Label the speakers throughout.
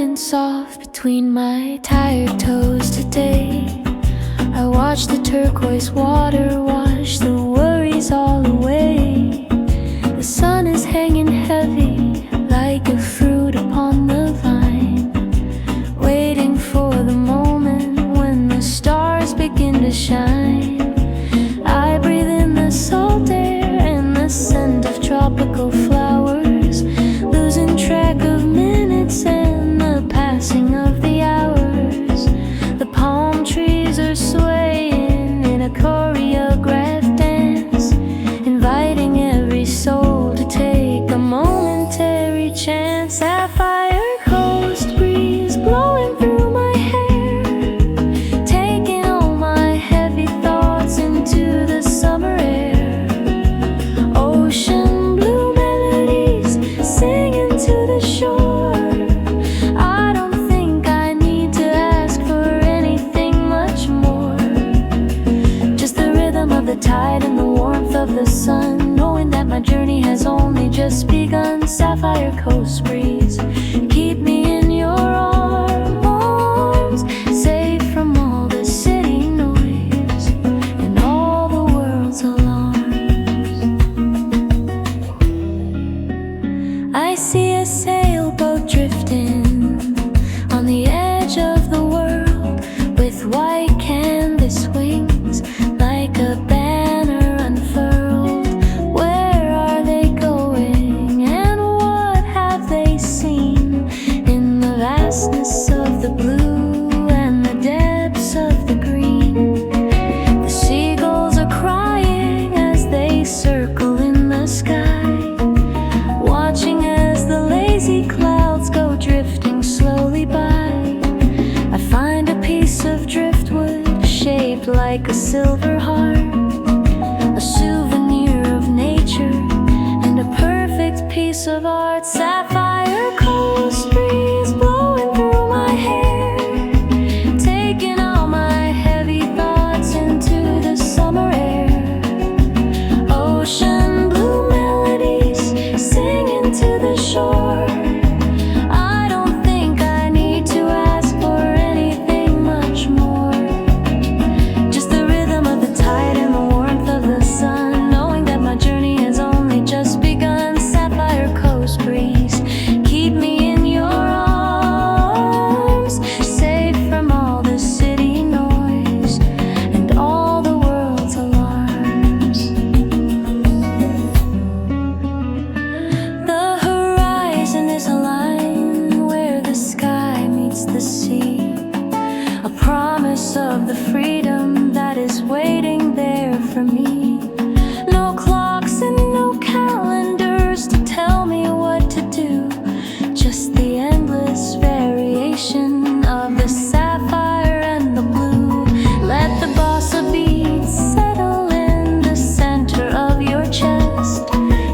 Speaker 1: and soft between my tired toes today. I watch the turquoise water wash the worries all away. The sun is hanging heavy like a fruit upon the vine, waiting for the moment when the stars begin to shine. I breathe in the salt air and the scent of tropical flowers, losing track of minutes and the passing of the hours. The palm trees are swaying in a choreographed dance, inviting every soul to take a momentary chance. Sapphire coast breeze blowing through my hair, taking all my heavy thoughts into the summer air. Ocean blue melodies singing to the shore. I don't think I need to ask for anything much more. Just the rhythm of the tide and the warmth of the sun, knowing that my journey has only just begun. Sapphire coast breeze, keep me in your arms, safe from all the city noise and all the world's alarms. I see a sailboat drifting on the edge of the world, with white canvas wings like a banner unfurled. Where are they going and what have they seen in the vastness of the blue and the depths of the green? The seagulls are crying as they circle in the sky, watching as the lazy clouds go drifting slowly by. I find a piece of driftwood shaped like a silver heart, a souvenir of nature and a perfect piece of art. Sapphire coast breeze blowing through my hair, taking all my heavy thoughts into the summer air. Ocean blue melodies singing to the shore. I don't think I need to ask for anything much more. Just the rhythm of the tide and the warmth of the sun, knowing that my journey has only just begun. Sapphire coast breeze, keep me in your arms, safe from all the city noise and all the world's alarms. The horizon is a line where the sky meets the sea, a promise of the freedom that is waiting there for me. No clocks and no calendars to tell me what to do, just the endless variation of the sapphire and the blue. Let the bossa beats settle in the center of your chest.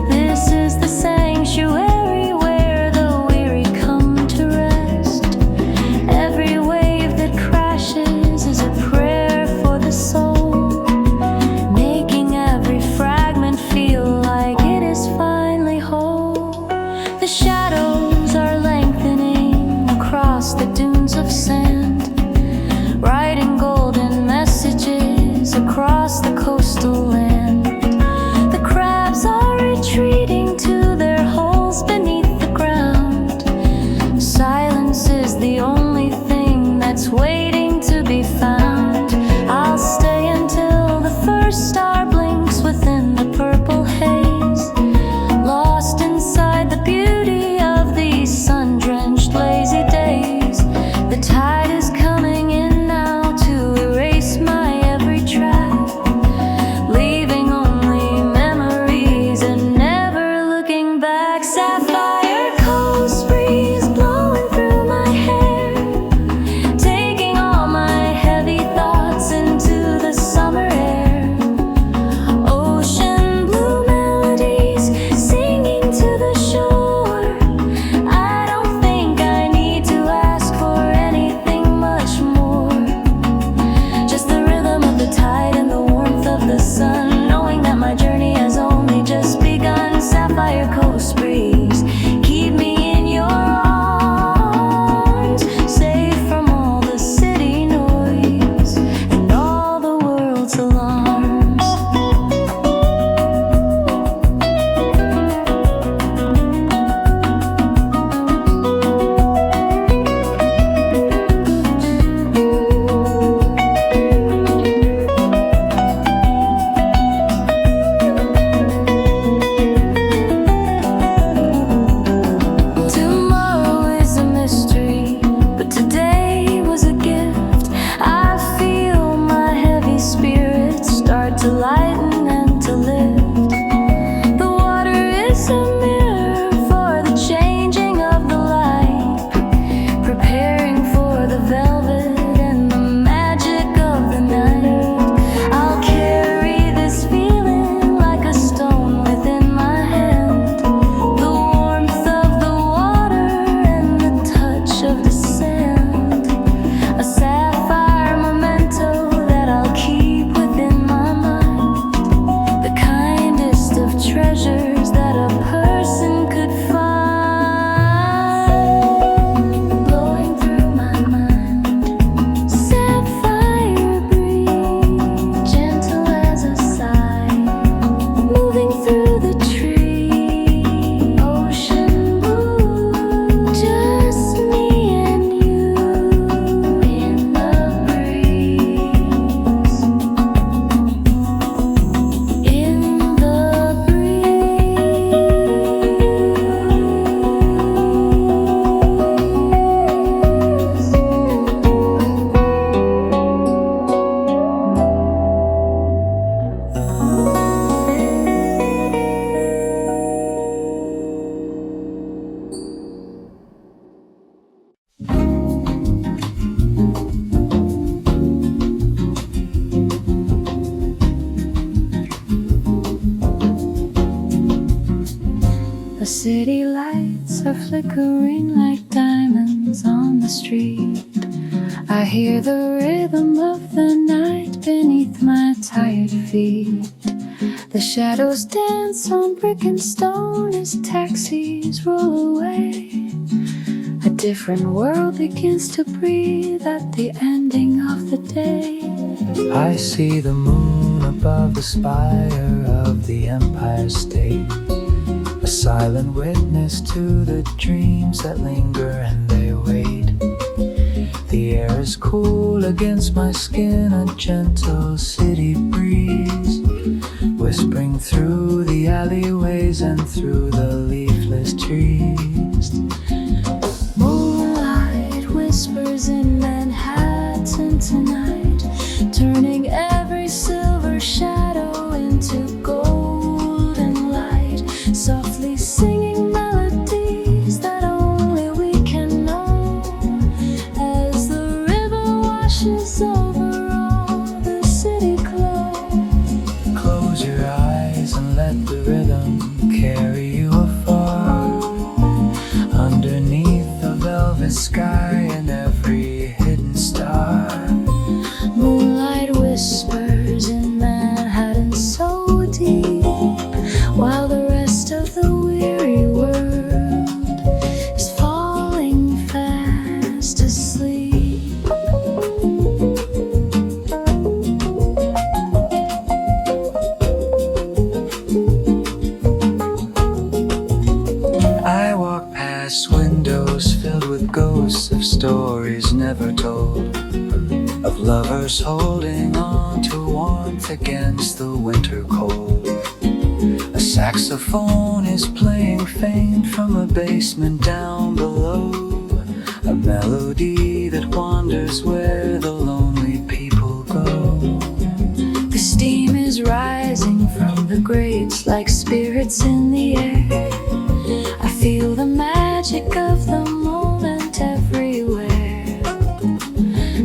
Speaker 1: This is the sanctuary where the weary come to rest. Every wave that crashes is a prayer for the soul, making flickering like diamonds on the street. I hear the rhythm of the night beneath my tired feet. The shadows dance on brick and stone as taxis roll away. A different world begins to breathe at the ending of the day.
Speaker 2: I see the moon above the spire of the Empire State, a silent witness to the dreams that linger and they wait. The air is cool against my skin, a gentle city breeze whispering through the alleyways and through the leafless trees.
Speaker 1: Moonlight whispers in Manhattan tonight, turning every silver shadow into golden light, softly singing melodies that only we can know. As the river washes over all the city glow.
Speaker 2: Close your eyes and let the rhythm carry you afar, underneath the velvet sky and every hidden star.
Speaker 1: Moonlight whispers in Manhattan so deep, while the rest of the weary world is falling fast asleep.
Speaker 2: I walk past windows filled with ghosts of stories never told, of lovers holding on to warmth against the winter cold. A saxophone is playing faint from a basement down below, a melody that wanders where the lonely people go.
Speaker 1: The steam is rising from the grates like spirits in the air. I feel the magic of the moment everywhere.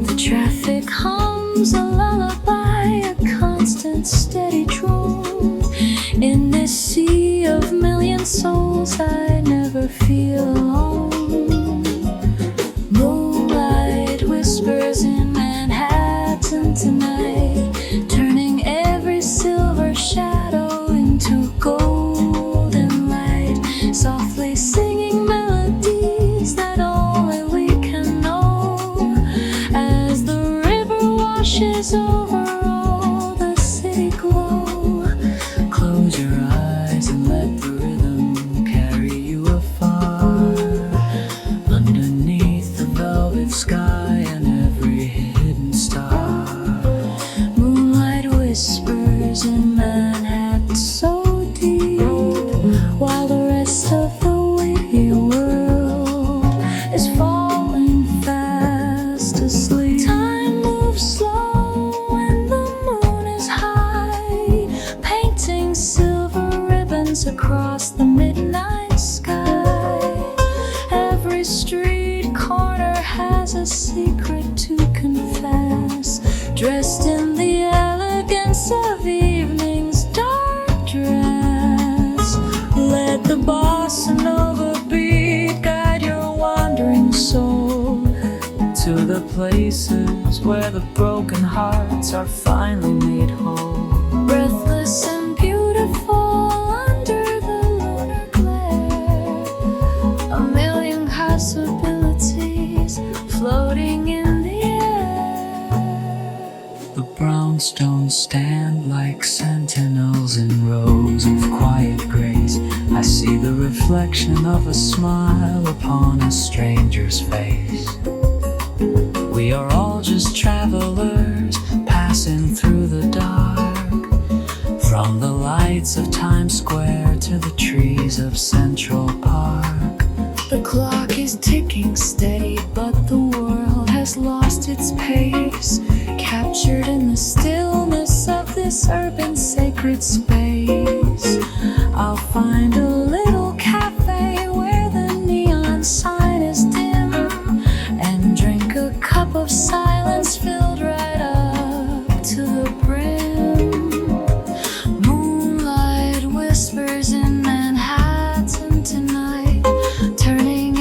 Speaker 1: The traffic hums a lullaby, a constant steady drone. In this sea of million souls I never feel alone. Moonlight whispers in Manhattan tonight, turning every silver shadow into golden light, softly singing melodies that only we can know. As the river washes over all the city glow.
Speaker 2: Close your eyes and let the rhythm carry you afar, underneath the velvet sky and every hidden star.
Speaker 1: Moonlight whispers in Manhattan so deep, while the rest of the weary world is falling fast asleep. Time moves slow and the moon is high, painting silver ribbons across the midnight sky. Every street corner has a secret to confess, dressed in the elegance of evening's dark dress. Let the bossa nova beat guide your wandering soul
Speaker 2: To the places where the broken hearts are finally made whole.
Speaker 1: breathless and beautiful under the lunar glare. A million possibilities floating in the air.
Speaker 2: The brownstones stand like sentinels in rows of quiet grace. I see the reflection of a smile upon a stranger's face. We are all just travelers passing through the dark, from the lights of Times Square to the trees of Central Park.
Speaker 1: The clock is ticking steady, but the world has lost its pace, captured in the stillness of this urban sacred space. I'll find a little cafe where the neon sign is dim, and drink a cup of silence filled right up to the brim. Moonlight whispers in Manhattan tonight, turning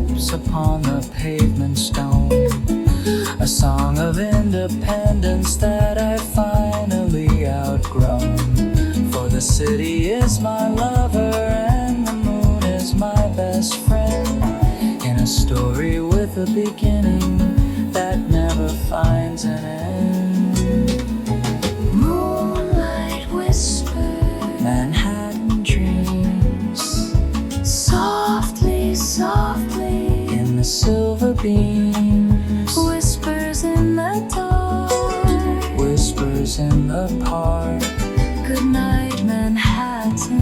Speaker 2: steps upon the pavement stone. A song of independence that I've finally outgrown. For the city is my lover and the moon is my best friend, in a story with a beginning that never finds an end.
Speaker 1: Moonlight whisper,
Speaker 2: Manhattan dreams,
Speaker 1: softly, softly,
Speaker 2: in the silver beams,
Speaker 1: whispers in the dark,
Speaker 2: whispers in the park.
Speaker 1: good night Manhattan,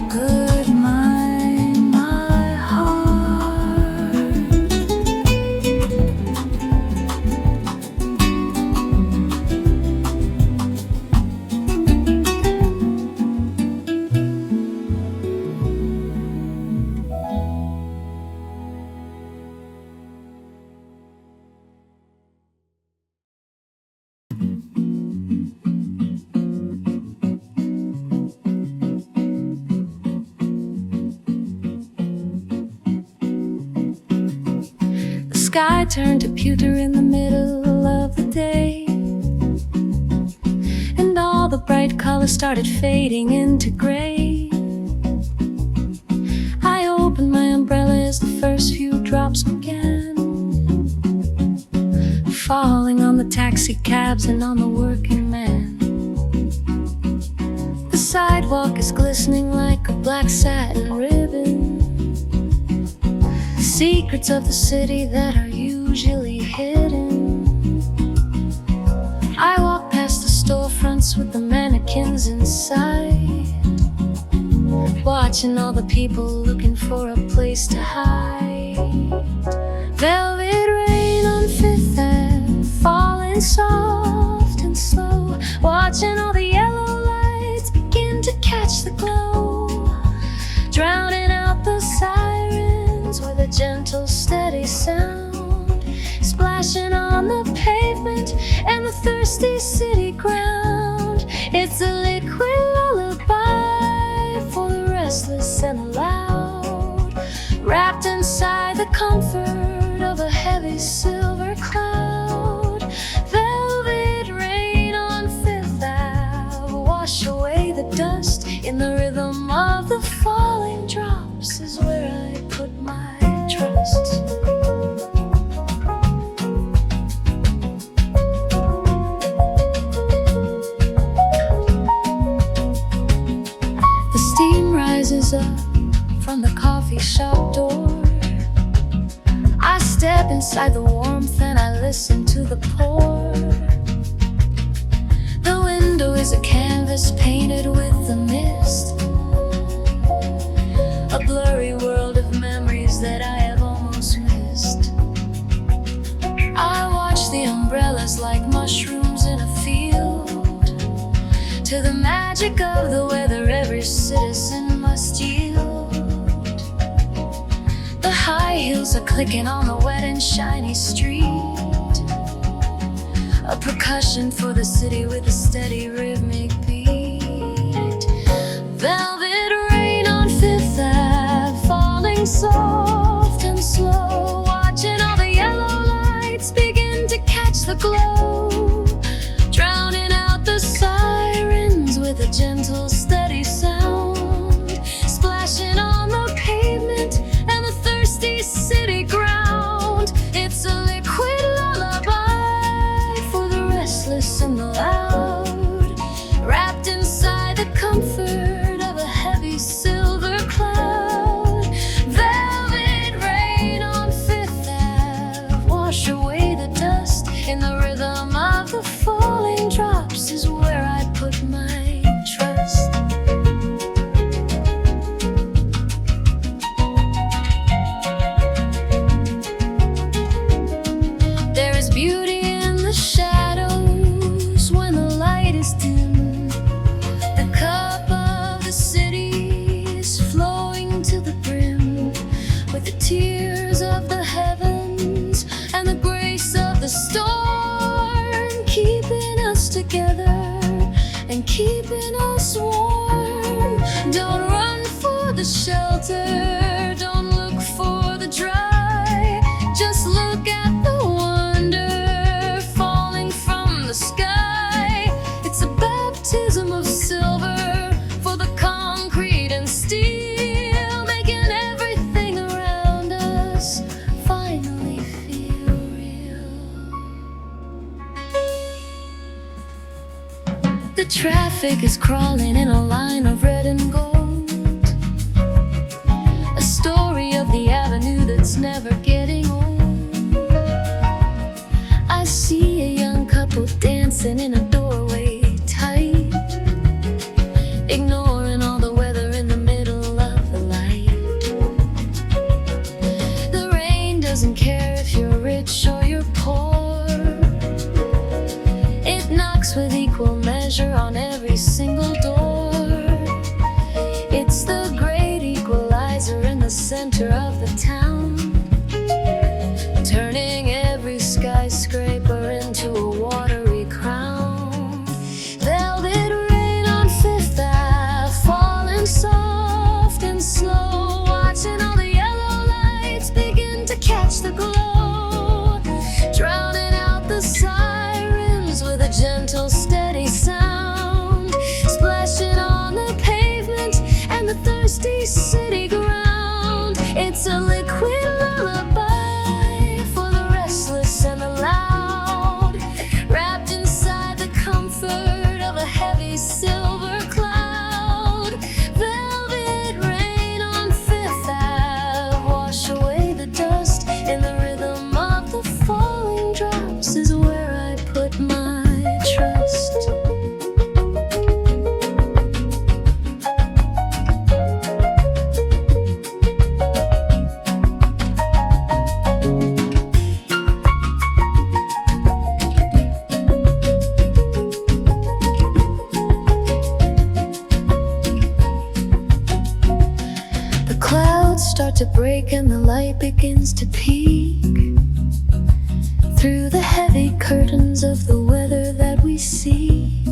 Speaker 1: good night my heart. The sky turned to pewter in the middle of the day, and all the bright colors started fading into gray. I opened my umbrella as the first few drops began, falling on the taxi cabs and on the working man. The sidewalk is glistening like a black satin ribbon, secrets of the city that are usually hidden. I walk past the storefronts with the mannequins inside, watching all the people looking for a place to hide. Velvet rain on Fifth Ave, falling soft and slow, watching all the yellow lights begin to catch the glow, drowning out the sirens with a gentle, steady sound, splashing on the pavement and the thirsty city ground. It's a liquid lullaby for the restless and the loud, wrapped inside the comfort of a heavy silver cloud. Velvet rain on Fifth Ave, wash away the dust in the rhythm of the falling drops is where I put my trust. The steam rises up from the coffee shop door. I step inside the warmth and I listen to the pour. The window is a canvas painted with the mist, a blurry world of memories that I have almost missed. I watch the umbrellas like mushrooms in a field, to the magic of the weather every citizen must yield. The high heels are clicking on the wet and shiny street, a percussion for the city with a steady rhythmic beat. Velvet rain on Fifth Ave, falling soft and slow, watching all the yellow lights begin to catch the glow, drowning out the sirens with a gentle, steady sound, splashing on the pavement and the thirsty city ground. It's a liquid lullaby for the restless and the loud, wrapped inside the comfort of a heavy silver cloud. Velvet rain on Fifth Ave, wash away the dust in the rhythm of the falling drops is where I put my trust. There is beauty in the shadows when the light is dim. The cup of the city is flowing to the brim, with the tears of the heavens and the grace of the storm, keeping us together and keeping us warm. Don't run for the shelter traffic is crawling in a line of red and gold, a story of the avenue that's never getting old. I see a young couple dancing in a doorway tight, ignoring all the weather in the middle of the light. The rain doesn't care if you're rich or you're poor. It knocks with equal measure on every single door. It's the great equalizer in the center of the town, turning every skyscraper into a watery crown. Velvet rain on Fifth Ave, falling soft and slow, watching all the yellow lights begin to catch the glow, drowning out the sirens with a gentle, steady sound, splashing on the pavement and the thirsty city ground. It's a liquid lullaby for the restless and the loud, wrapped inside the comfort of a heavy silver cloud. Velvet rain on Fifth Ave, wash away the dust in the rhythm of the falling drops is where I put my trust. The clouds start to break and the light begins to peek through the heavy curtains of the weather that we seek.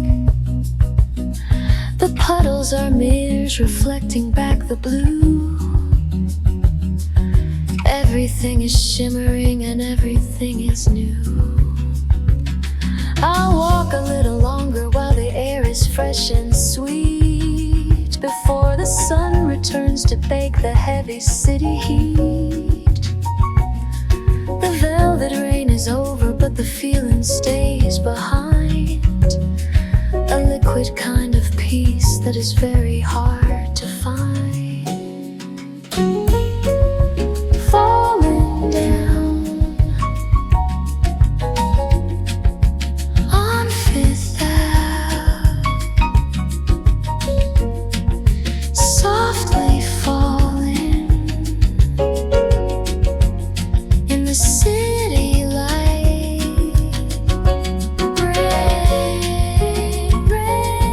Speaker 1: The puddles are mirrors reflecting back the blue. Everything is shimmering and everything is new. I'll walk a little longer while the air is fresh and sweet, before the sun returns to bake the heavy city heat. The velvet rain is over, but the feeling stays behind, a liquid kind of peace that is very hard to find. Falling down on Fifth Ave, softly falling in the city light. Rain, rain,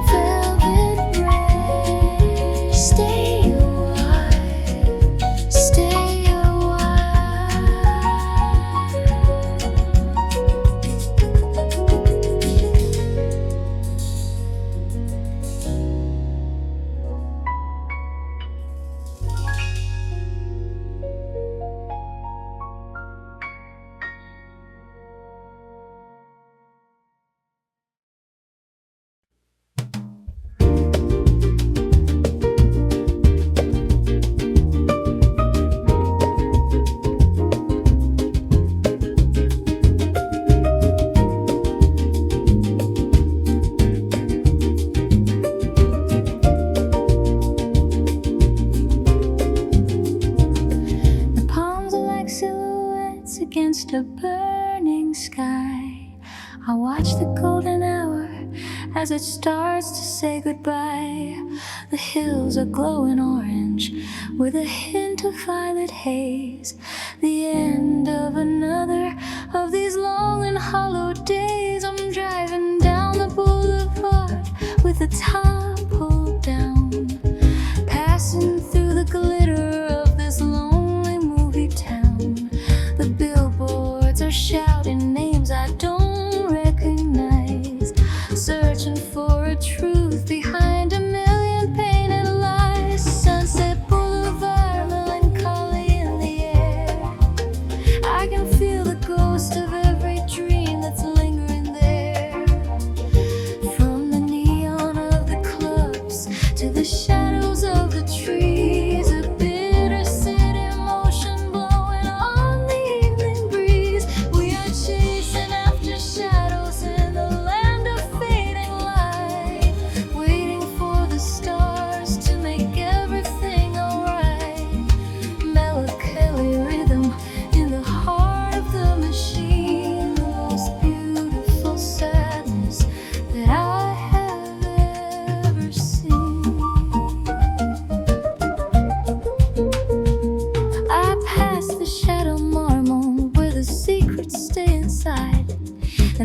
Speaker 1: velvet rain. Stay a while, stay a while. The palms are like silhouettes against a burning sky. I watch the golden hour as it starts to say goodbye. The hills are glowing orange with a hint of violet haze. The end of another of these long and hollow days. I'm driving down the boulevard with the top pulled down, passing through the glitter of this lonely movie town. The billboards are shouting names I don't recognize, searching for a truth behind a million painted lies. Sunset Boulevard, melancholy in the air. I can feel the ghost of every dream that's lingering there. From the neon of the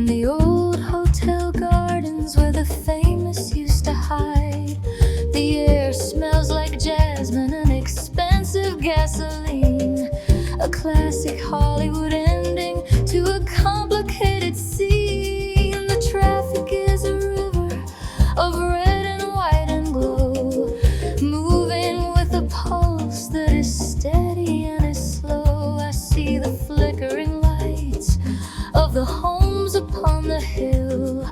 Speaker 1: the old hotel gardens where the famous used to hide, the air smells like jasmine and expensive gasoline. A classic Hollywood ending to a complicated scene. The traffic is a river of red and white and glow, moving with a pulse that is steady and is slow. I see the flickering lights of the homes upon the hill.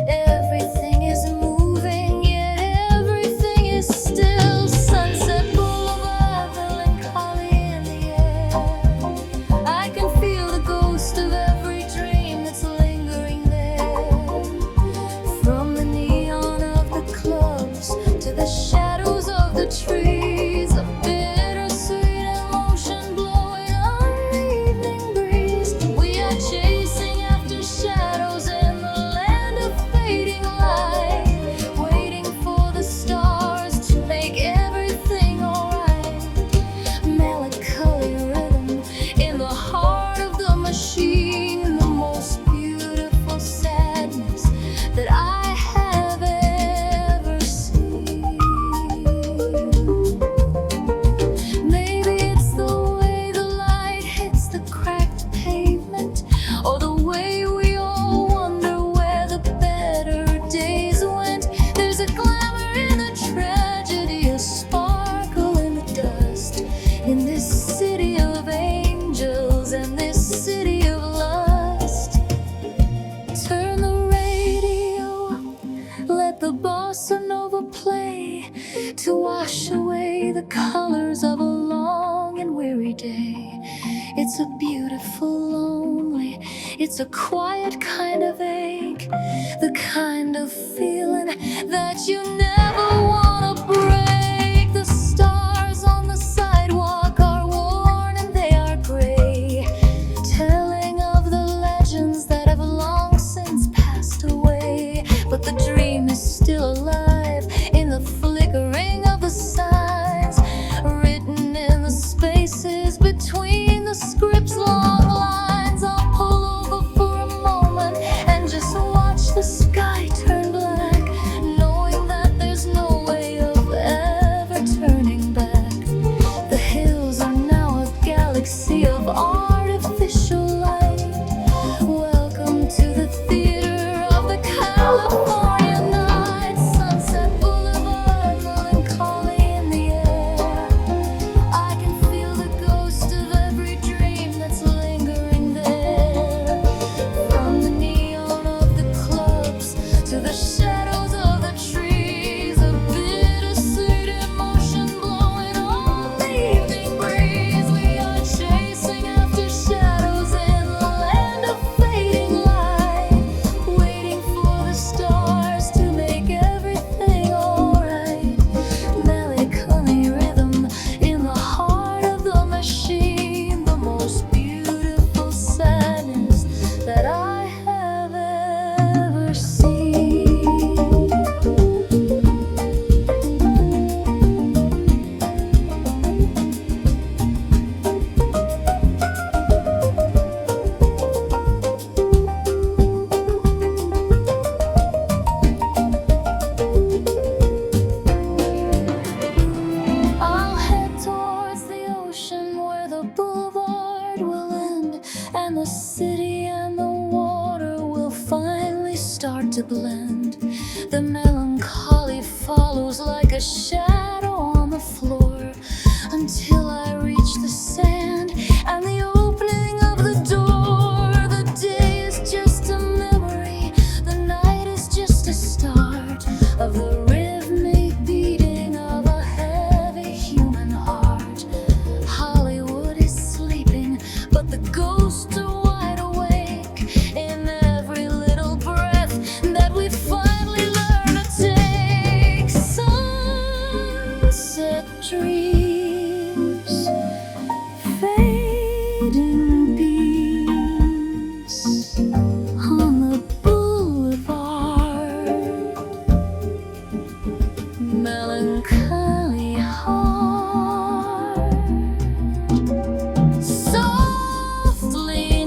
Speaker 1: Everything is moving, yet everything is still. Sunset Boulevard, melancholy in the air. I can feel the ghost of every dream that's lingering there. From the neon of the clubs to the shadows of the trees, a bittersweet emotion blowing on the evening breeze. We are chasing after shadows in the land of fading light, waiting for the stars to make everything alright. Melancholy rhythm in the heart of the machine, the most beautiful sadness that I have ever seen. Maybe it's the way the light hits the cracked pavement, or the way we all wonder where the better days went. There's a glamour in the tragedy, a sparkle in the dust, in this city of angels and this city of lust. Turn the radio up, let the bossa nova play, to wash away the colors of a long and weary day. It's a beautiful lonely, it's a quiet kind of ache, the kind of feeling that you never wanna break. The stars on the sidewalk are worn and they are gray, telling of the legends that have long since passed away. But the dream is still alive in the flickering of the signs, written in the spaces between the script's long lines. I'll pull over for a moment and just watch the sky turn black, knowing that there's no way of ever turning back. The hills are now a galaxy of artificial light. Welcome to the theater of the California night. Sunset Boulevard, melancholy in the air. I can feel the ghost of every dream that's lingering there. From the neon of the clubs to the shadows of the trees, a bittersweet emotion blowing on the evening breeze. We are chasing after shadows in the land of fading light, waiting for the stars to make everything alright. Melancholy rhythm in the heart of the machine, the most beautiful sadness that I have ever seen. I'll head towards the ocean where the boulevard will end, and the city and the water will finally start to blend. The melancholy follows like a shadow on the floor, until I reach the sand and the opening of the door. The day is just a memory, the night is just a start of the rhythmic beating of a heavy human heart. Hollywood is sleeping, but the ghosts are wide awake in every little breath that we finally learn to take. Sunset dreams, fading beams on the boulevard. Melancholy heart, softly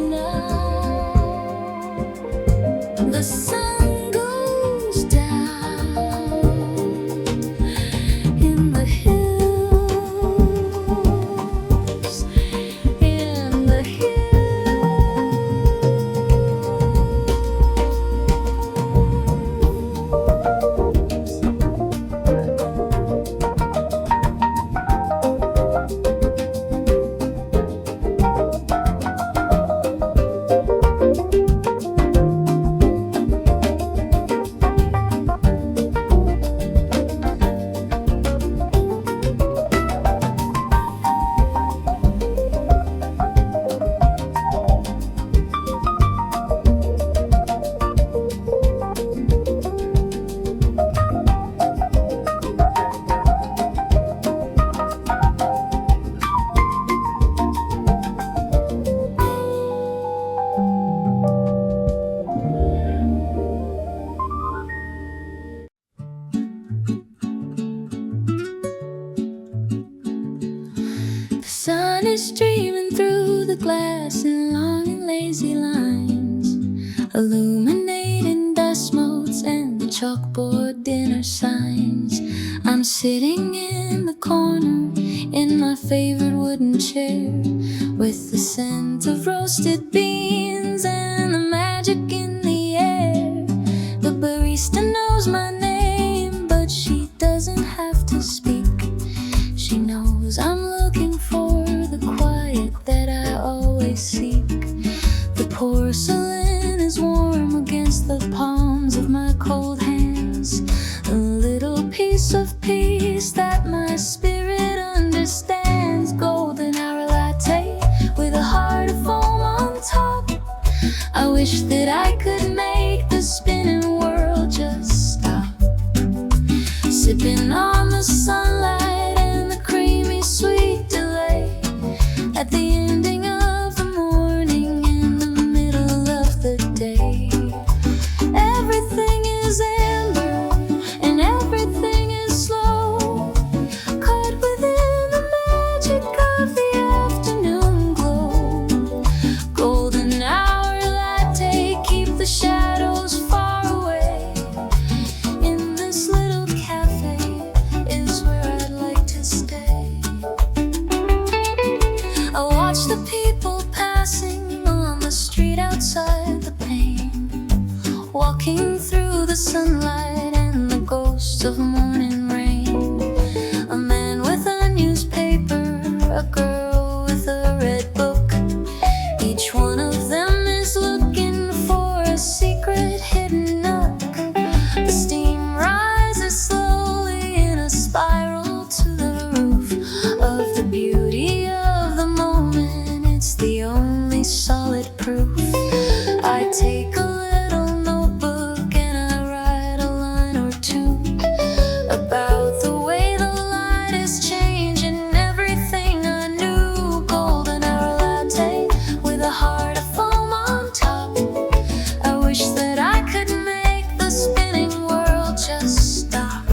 Speaker 1: easy lines, illuminating dust motes and the chalkboard dinner signs. I'm sitting in the corner in my favorite wooden chair, with the scent of roasted beans and the magic in the air. The barista knows my name, but she doesn't have to speak. She knows I'm looking for the quiet that I always seek. The porcelain is warm against the palms of my cold hands, a little piece of peace that my spirit understands. Golden hour latte with a heart of foam on top. I wish that I could make the spinning world just stop. Sipping on the sunlight and the creamy sweet delay, at the ending of the morning, in the middle of the day. Everything is amber and everything is slow, caught within the magic of the afternoon glow. Golden hour latte, keep the shadows far away. In this little cafe is where I'd like to stay. I watch the people passing on the street outside the pane, walking through the sunlight and the ghosts of morning rain. A man with a newspaper, a girl with a red book. Each one of them is looking for a secret hidden nook. The steam rises slowly in a spiral to the roof of the beauty of the moment. It's the only solid proof. I take a little notebook and I write a line or two about the way the light is changing everything I knew. Golden hour latte with a heart of foam on top. I wish that I could make the spinning world just stop.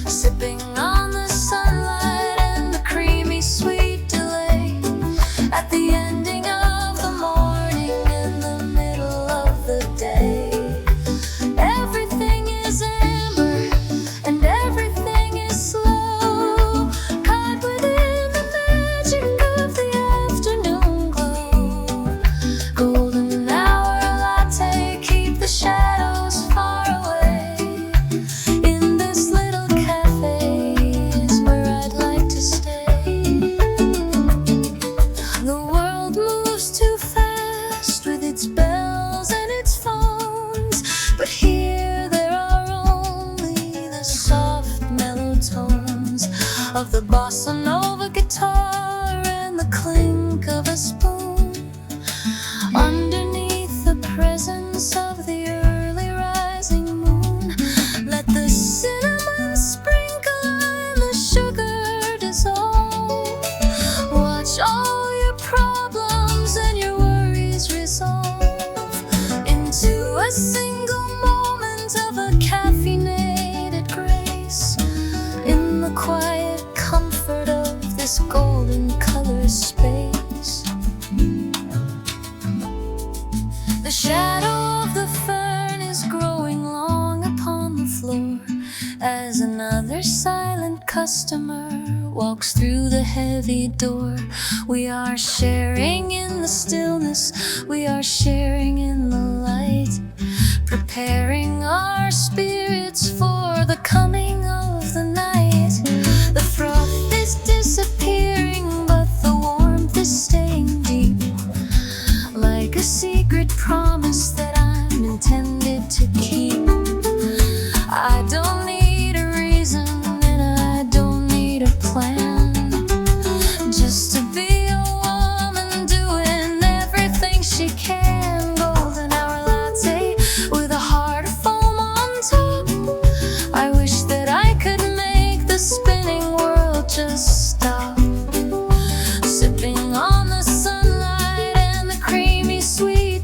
Speaker 1: Sipping on the sunlight and the creamy sweet delay, at the ending of the morning, in the middle of the day. Everything is amber and everything is slow, caught within the magic of the afternoon glow. Golden hour latte, keep the shadows far away. In this little cafe is where I'd like to stay. The world moves too fast with its bells and its phones, but here there are only the soft mellow tones of the bossa nova guitar and the clink of a spoon. Underneath the presence of the early rising moon, let the cinnamon sprinkle and the sugar dissolve. Watch all your problems and your worries resolve into a single moment of a caffeinated grace. In the quiet comfort of this golden color space, the shadow of the fern is growing long upon the floor as another silent customer walks through the heavy door. We are sharing in the stillness, we are sharing in the light, preparing our spirits for the coming of the night. The froth is disappearing, but the warmth is staying deep, like a secret promise that I'm intended to keep. I don't need a reason and I don't need a plan, just to be a woman doing everything she can. Golden hour latte with a heart of foam on top. I wish that I could make the spinning world just stop. Sipping on the sunlight and the creamy sweet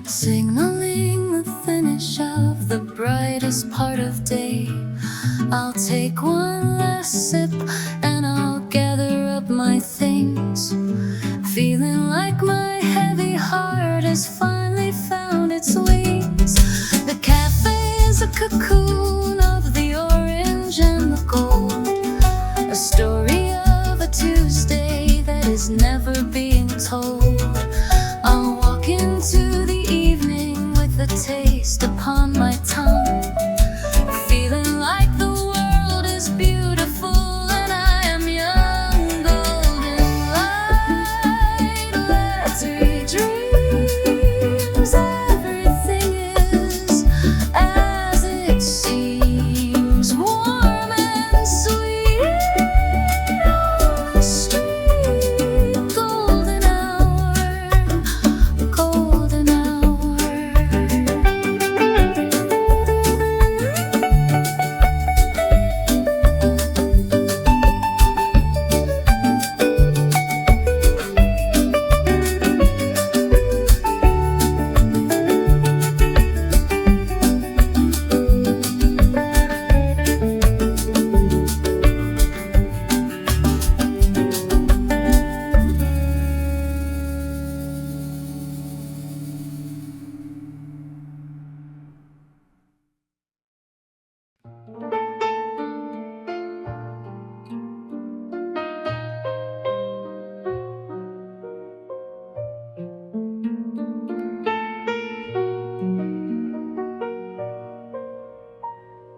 Speaker 1: signaling the finish of the brightest part of day. I'll take one last sip and I'll gather up my things, feeling like my heavy heart has finally found its wings. The cafe is a cocoon of the orange and the gold, a story of a Tuesday that is never being told. I'll walk into the evening with a taste upon my tongue, feeling like the world is beautiful and I am young. Golden light, let's dreams. Everything is as it seems, warm and sweet on the street. Golden hour, golden hour.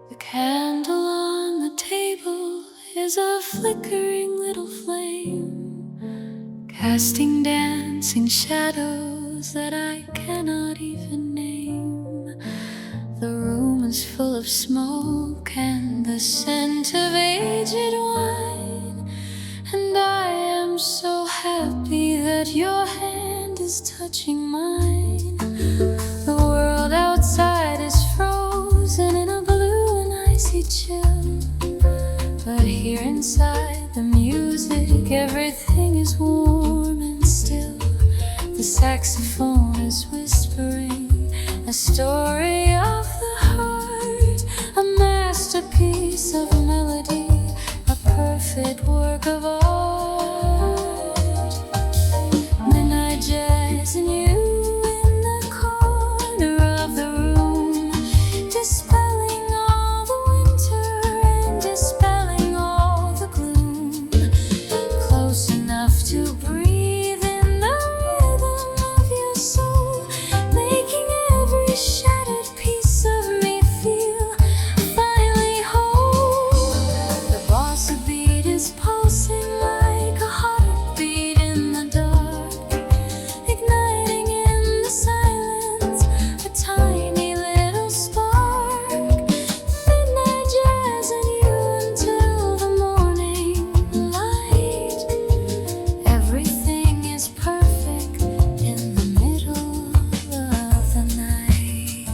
Speaker 1: The candle on the table is a flickering little flame, casting dancing shadows that I cannot even name. The room is full of smoke and the scent of aged wine, and I am so happy that your hand is touching mine. The world outside is frozen in a blue and icy chill, but here inside the music everything is warm and still. The saxophone is whispering a story of the heart, a masterpiece of melody, a perfect work of art. Midnight jazz and you in the corner of the room, dispelling all the winter and dispelling all the gloom. Close enough to breathe in the rhythm of your soul, making every shattered piece of me feel finally whole. The bossa beat is pulsing like a heartbeat in the dark, igniting in the silence a tiny little spark. Midnight jazz and you until the morning light. Everything is perfect in the middle of the night.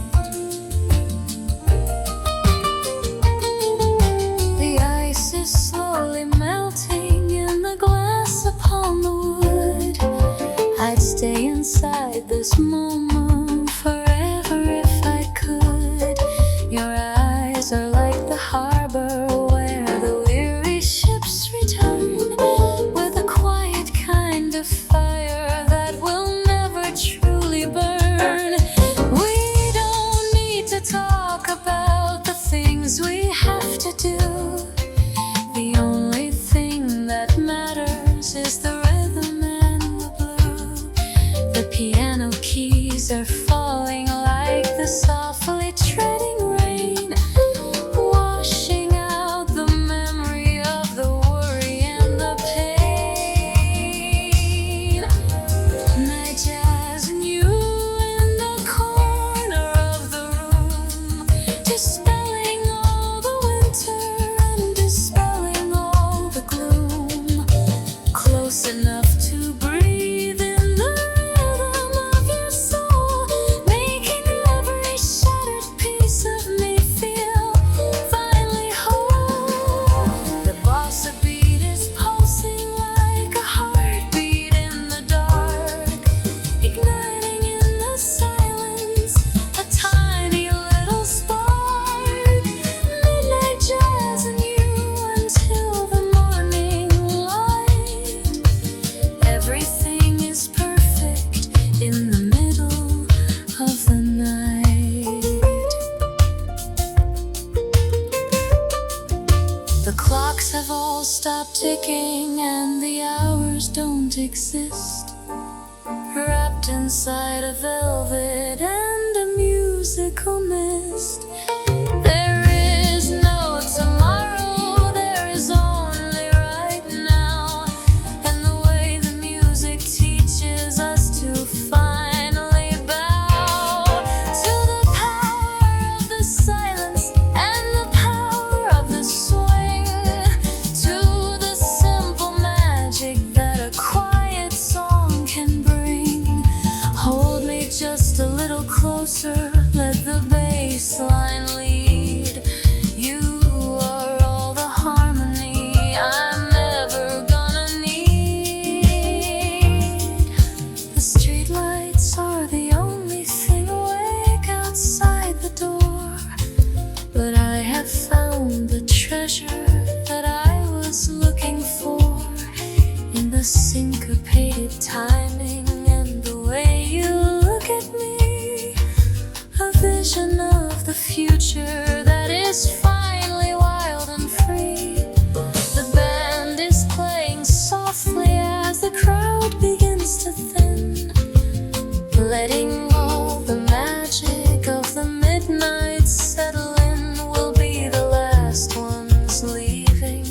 Speaker 1: The ice is slowly melting in the glass upon the wood. I'd stay inside this moment forever if I could. Your eyes are like the harbor where the weary ships return, with a quiet kind of fire that will never truly burn. We don't need to talk about the things we have to do. The only thing that matters is the rhythm and the blue. The piano keys are falling like the softly treading rain, washing out the memory of the worry and the pain. Night jazz and you in the corner of the room, dispelling all the winter and dispelling all the gloom. Close enough to breathe in the rhythm of your soul, exist, wrapped inside a velvet and a musical mist. There is no tomorrow, there is only right now, and the way the music teaches us to finally bow to the power of the silence and the power of the swing, to the simple magic that a quiet song can bring. Hold me just a little closer, let the bass line lead. You are all the harmony I'm ever gonna need. The streetlights are the only thing awake outside the door, but I have found the treasure that I was looking for in the syncopated timing and the way you look at me. A vision of the future that is finally wild and free. The band is playing softly as the crowd begins to thin, letting all the magic of the midnight settle in. We'll be the last ones leaving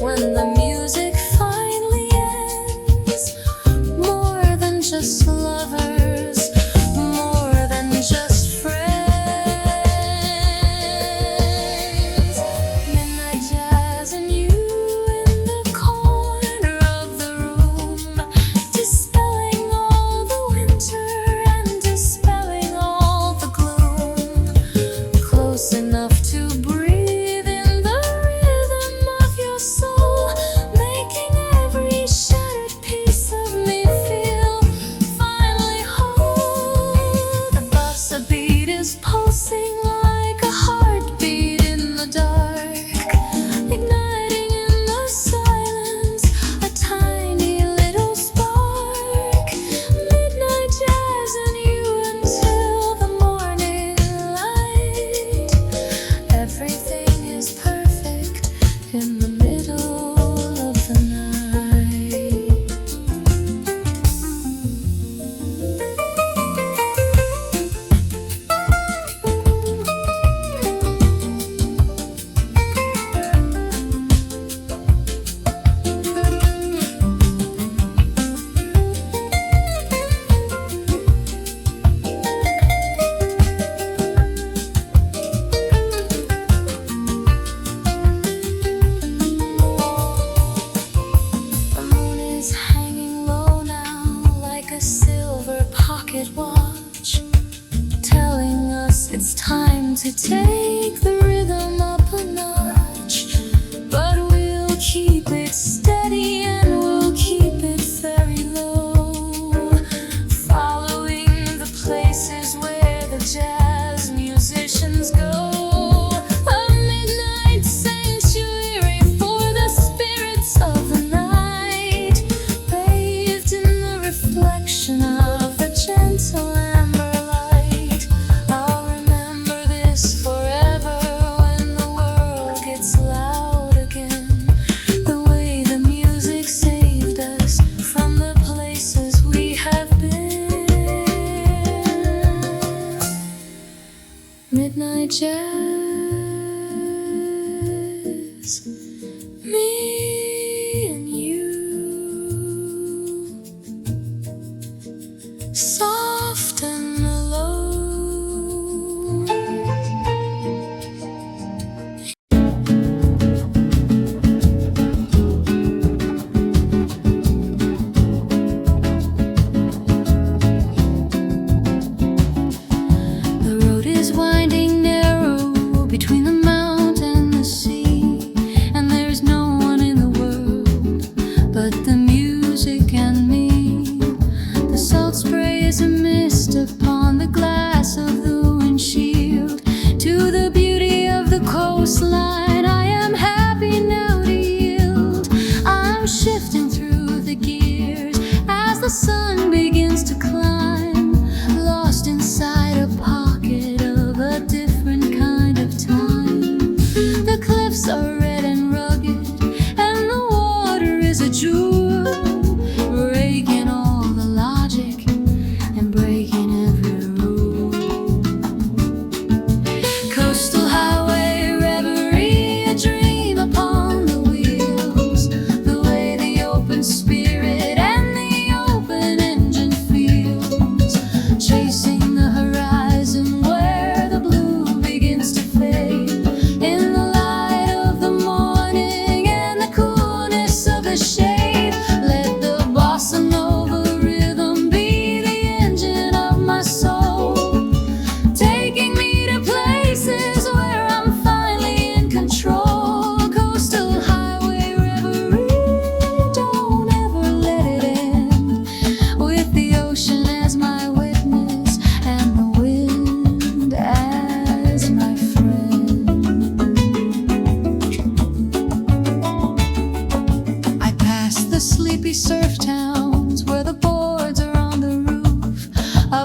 Speaker 1: when the music finally ends. More than just lovers, more than just friends. Midnight jazz and you in the corner of the room, dispelling all the winter and dispelling all the gloom. Close enough to breathe in the rhythm of your soul, making every shattered piece of me feel finally whole. The bossa beat is pulsing like a heartbeat in the dark, igniting in the silence a tiny little spark. Midnight jazz and you until the morning light. Everything is perfect in the middle of the night. The moon is hanging low now like a silver pocket watch, telling us it's time to take the rhythm up a notch. But we'll keep it steady and we'll keep it very low, following the places where the jazz musicians go. A midnight sanctuary for the spirits of the night, bathed in the reflection of the gentle amber light. I'll remember this forever when the world gets loud again. The way the music saved us from the places we have been. Midnight jazz, me and you, soft and alone. The road is winding narrow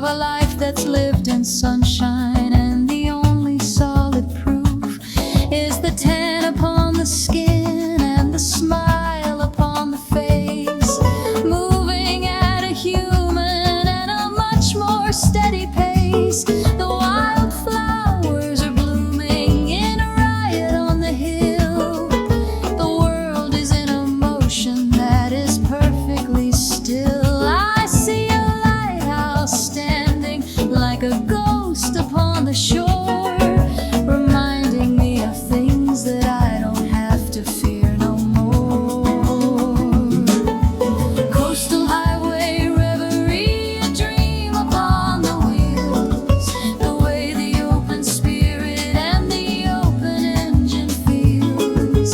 Speaker 3: of a life that's lived in sunshine, and the only solid proof is the tan upon the skin and the smile upon the face, moving at a human and a much more steady pace. The wildflowers are blooming in a riot on the hill. The world is in a motion that is perfectly still. I see a lighthouse standing like a ghost upon the shore, reminding me of things that I don't have to fear no more. Coastal highway reverie, a dream upon the wheels, the way the open spirit and the open engine feels,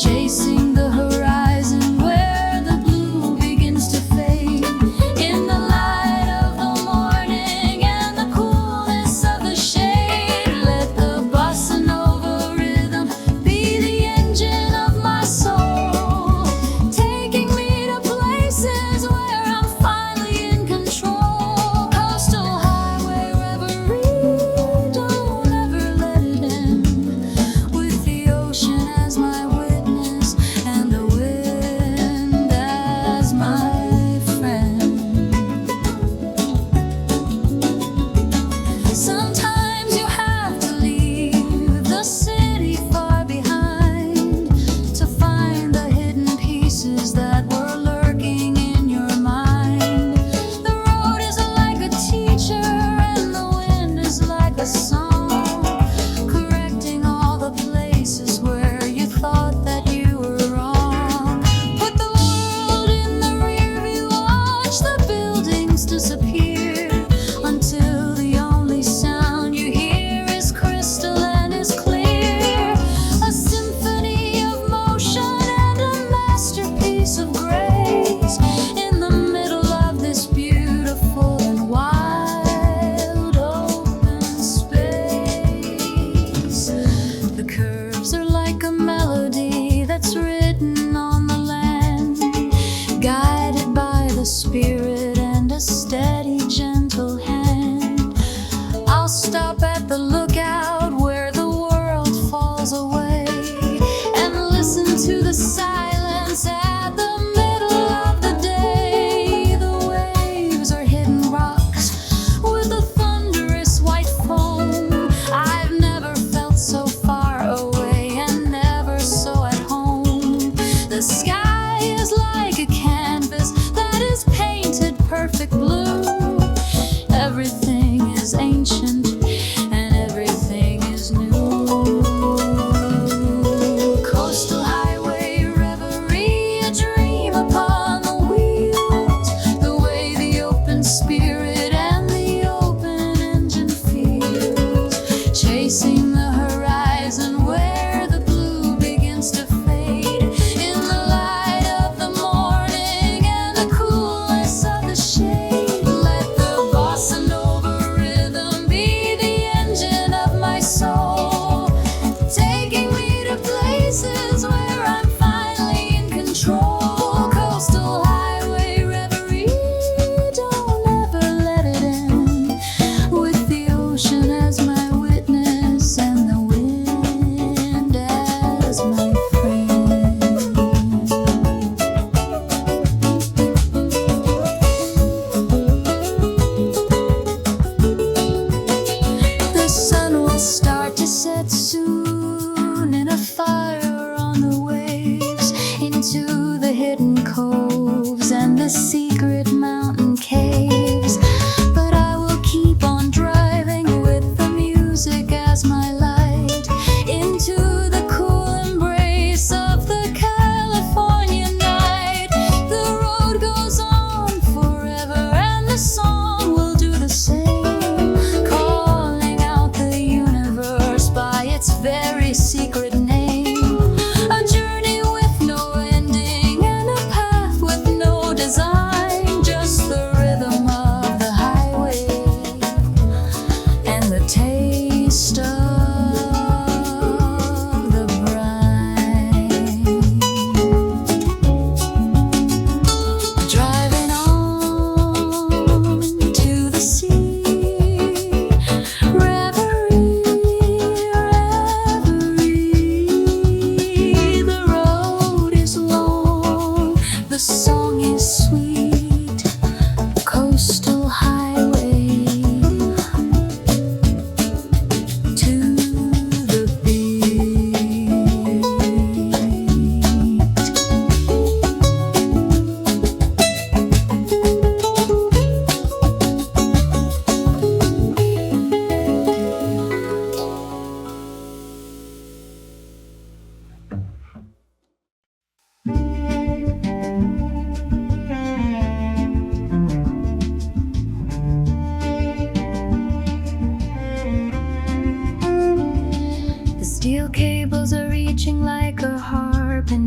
Speaker 3: chasing the horizon where the blue begins to fade in the light of the morning and the coolness of the shade. Let the bossa nova rhythm be the engine of my soul, taking me to places where I'm finally in control. Coastal highway reverie, don't ever let it end, with the ocean as my witness and the wind as my friend. Sometimes you have to leave the city far behind to find the hidden pieces that were lurking in your mind. The road is like a teacher and the wind is like a song, correcting all the places where you thought that you were wrong. Put the world in the rear view, watch the buildings disappear until the only sound you hear is crystal and is clear. A symphony of motion and a masterpiece of grace in the middle of this beautiful and wild open space. The curves are like a melody that's written on the land, guided by the spirit and a steady, gentle hand. I'll stop at the lookout where the world falls away and listen to the silence at the middle of the day. The waves are hidden rocks with a thunderous white foam. I've never felt so far away and never so at home. The sky is like a canvas that is painted perfect blue. Everything is ancient and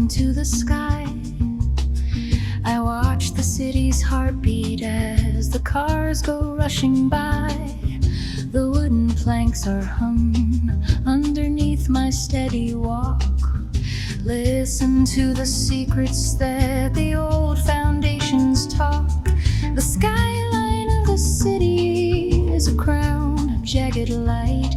Speaker 3: into the sky. I watch the city's heartbeat as the cars go rushing by. The wooden planks are hung underneath my steady walk. Listen to the secrets that the old foundations talk. The skyline of the city is a crown of jagged light,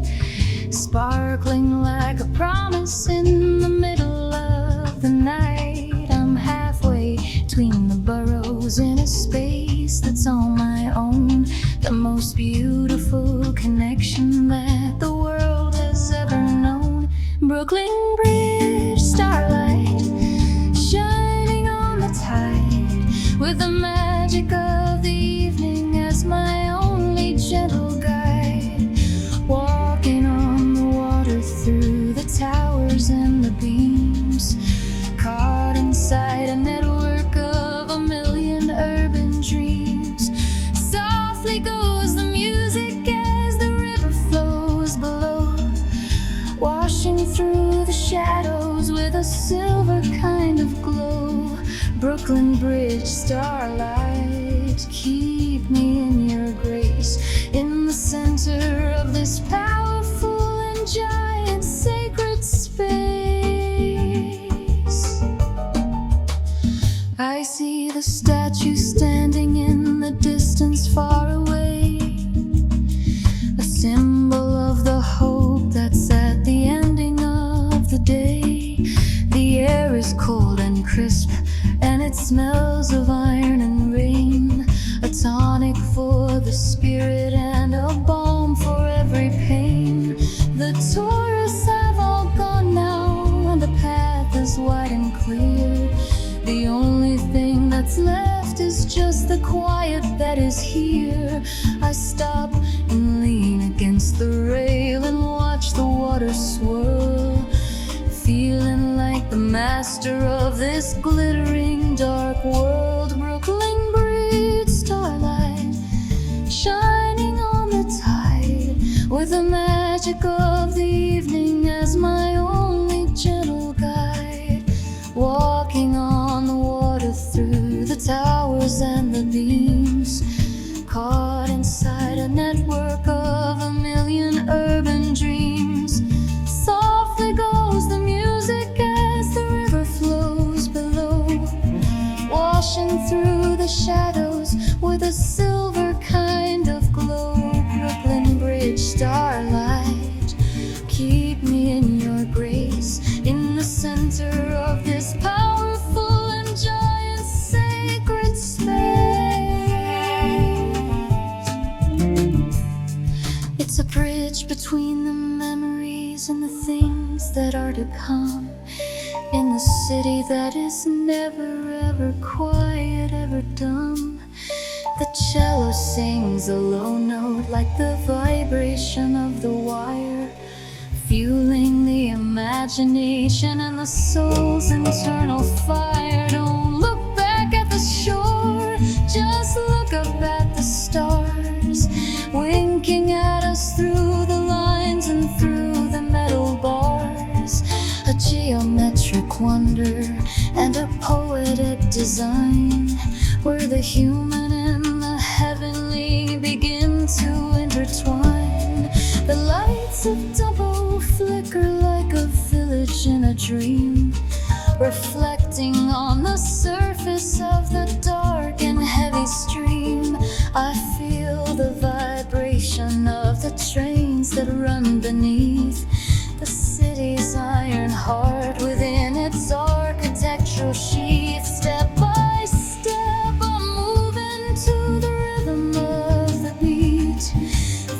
Speaker 3: sparkling like a promise in the middle of the night. I'm halfway between the boroughs in a space that's all my own, the most beautiful connection that the world has ever known. Brooklyn Bridge, starlight shining on the tide, with the magic of the evening as my only gentle guide. Walking on the water through the towers and the beams, caught inside a network of a million urban dreams. Softly goes the music as the river flows below, washing through the shadows with a silver kind of glow. Brooklyn Bridge, starlight, keep me in your grace, in the center of this powerful and giant sacred space. I see the statue standing in the distance far away, a symbol of the hope that's at the ending of the day. The air is cold and crisp, and it smells of iron and rain, a tonic for the spirit and a balm for every pain. The tourists have all gone now, and the path is wide and clear. The only thing that's left is just the quiet that is here. I stop and lean against the rail and watch the water swirl, feeling like the master of this glittering dark world. Brooklyn Bridge, starlight shining on the tide, with the magic of the evening as my only gentle guide. Walking on the water through the towers and the beams, caught inside a network of a million urban dreams. Softly goes the music as the river flows below, washing through the shadows with a silver kind of glow. Brooklyn Bridge, starlight, keep me in your grace, in the center of this powerful and giant sacred space. It's a bridge between the memories and the things that are to come, in the city that is never ever quiet, ever dumb. The cello sings a low note like the vibration of the wire, fueling the imagination and the soul's internal fire. Don't look back at the shore, just look up at the stars, winking at us through the lines and through the metal bars. A geometric wonder and a poetic design, where the human and the heavenly begin to intertwine. The lights of Dumbo flicker like a village in a dream, reflecting on the surface of the dark and heavy stream. I feel the vibration of the trains that run beneath the city's iron heart within its architectural sheath. Step by step, I'm moving to the rhythm of the beat,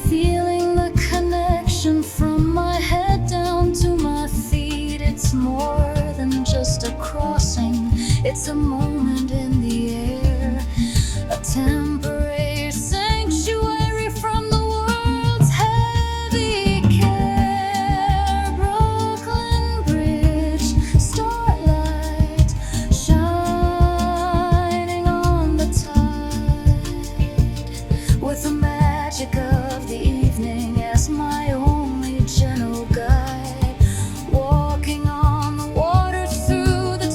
Speaker 3: feeling the connection from my head down to my feet. It's more than just a crossing, it's a moment in the air, a temporary sanctuary from the world's heavy care. Brooklyn Bridge, starlight shining on the tide, with the magic of the evening as my only gentle guide. Walking on the water through the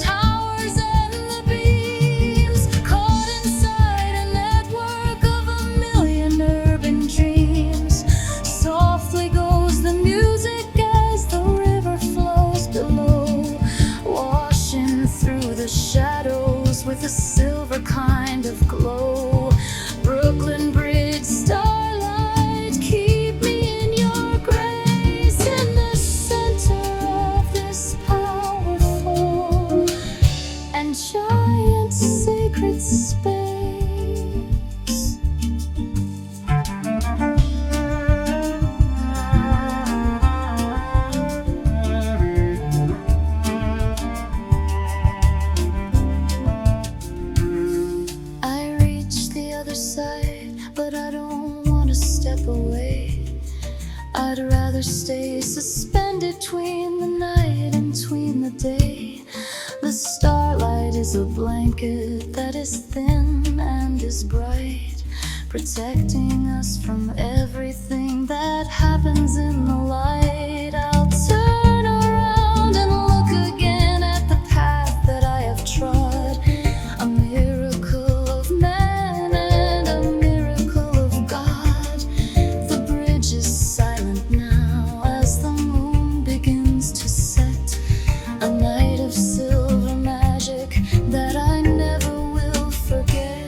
Speaker 3: I'd rather stay suspended between the night and between the day. The starlight is a blanket that is thin and is bright, protecting us from everything that happens in the light. I'll turn around and look again at the path that I have trod, a miracle of man and a miracle of God. The bridge is silent now as the moon begins to set, a night of silver magic that I never will forget.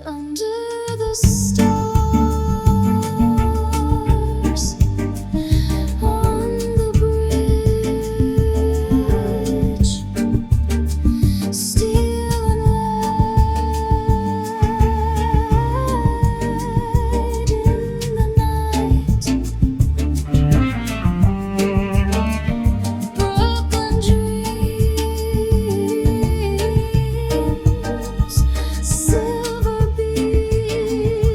Speaker 3: Under the stars, on the bridge, still and light in the night. Brooklyn dreams, silver beams,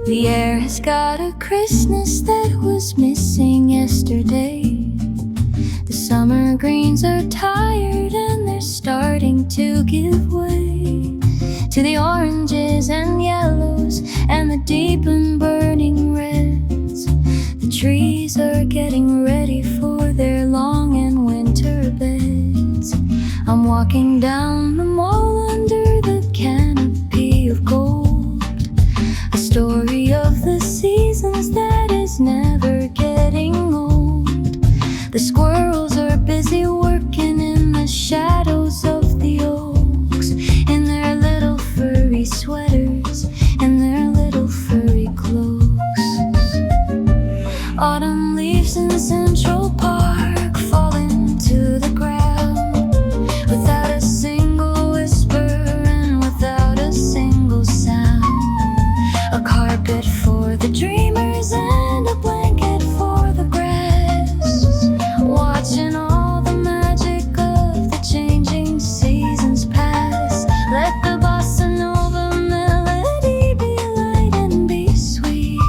Speaker 3: The air has got a crispness that was missing yesterday. The summer greens are tired and they're starting to give way to the oranges and yellows and the deep and burning reds. The trees are getting ready for their long and winter beds. I'm walking down the mall under the canopy of gold, a story of the seasons that is never getting old. The squirrels are busy working in the shadows of the oaks, in their little furry sweaters and their little furry cloaks. Autumn leaves in Central Park fall into the ground without a single whisper and without a single sound. A carpet for the dreamers and a blanket for the grass, watching all the magic of the changing seasons pass. Let the bossa nova melody be light and be sweet,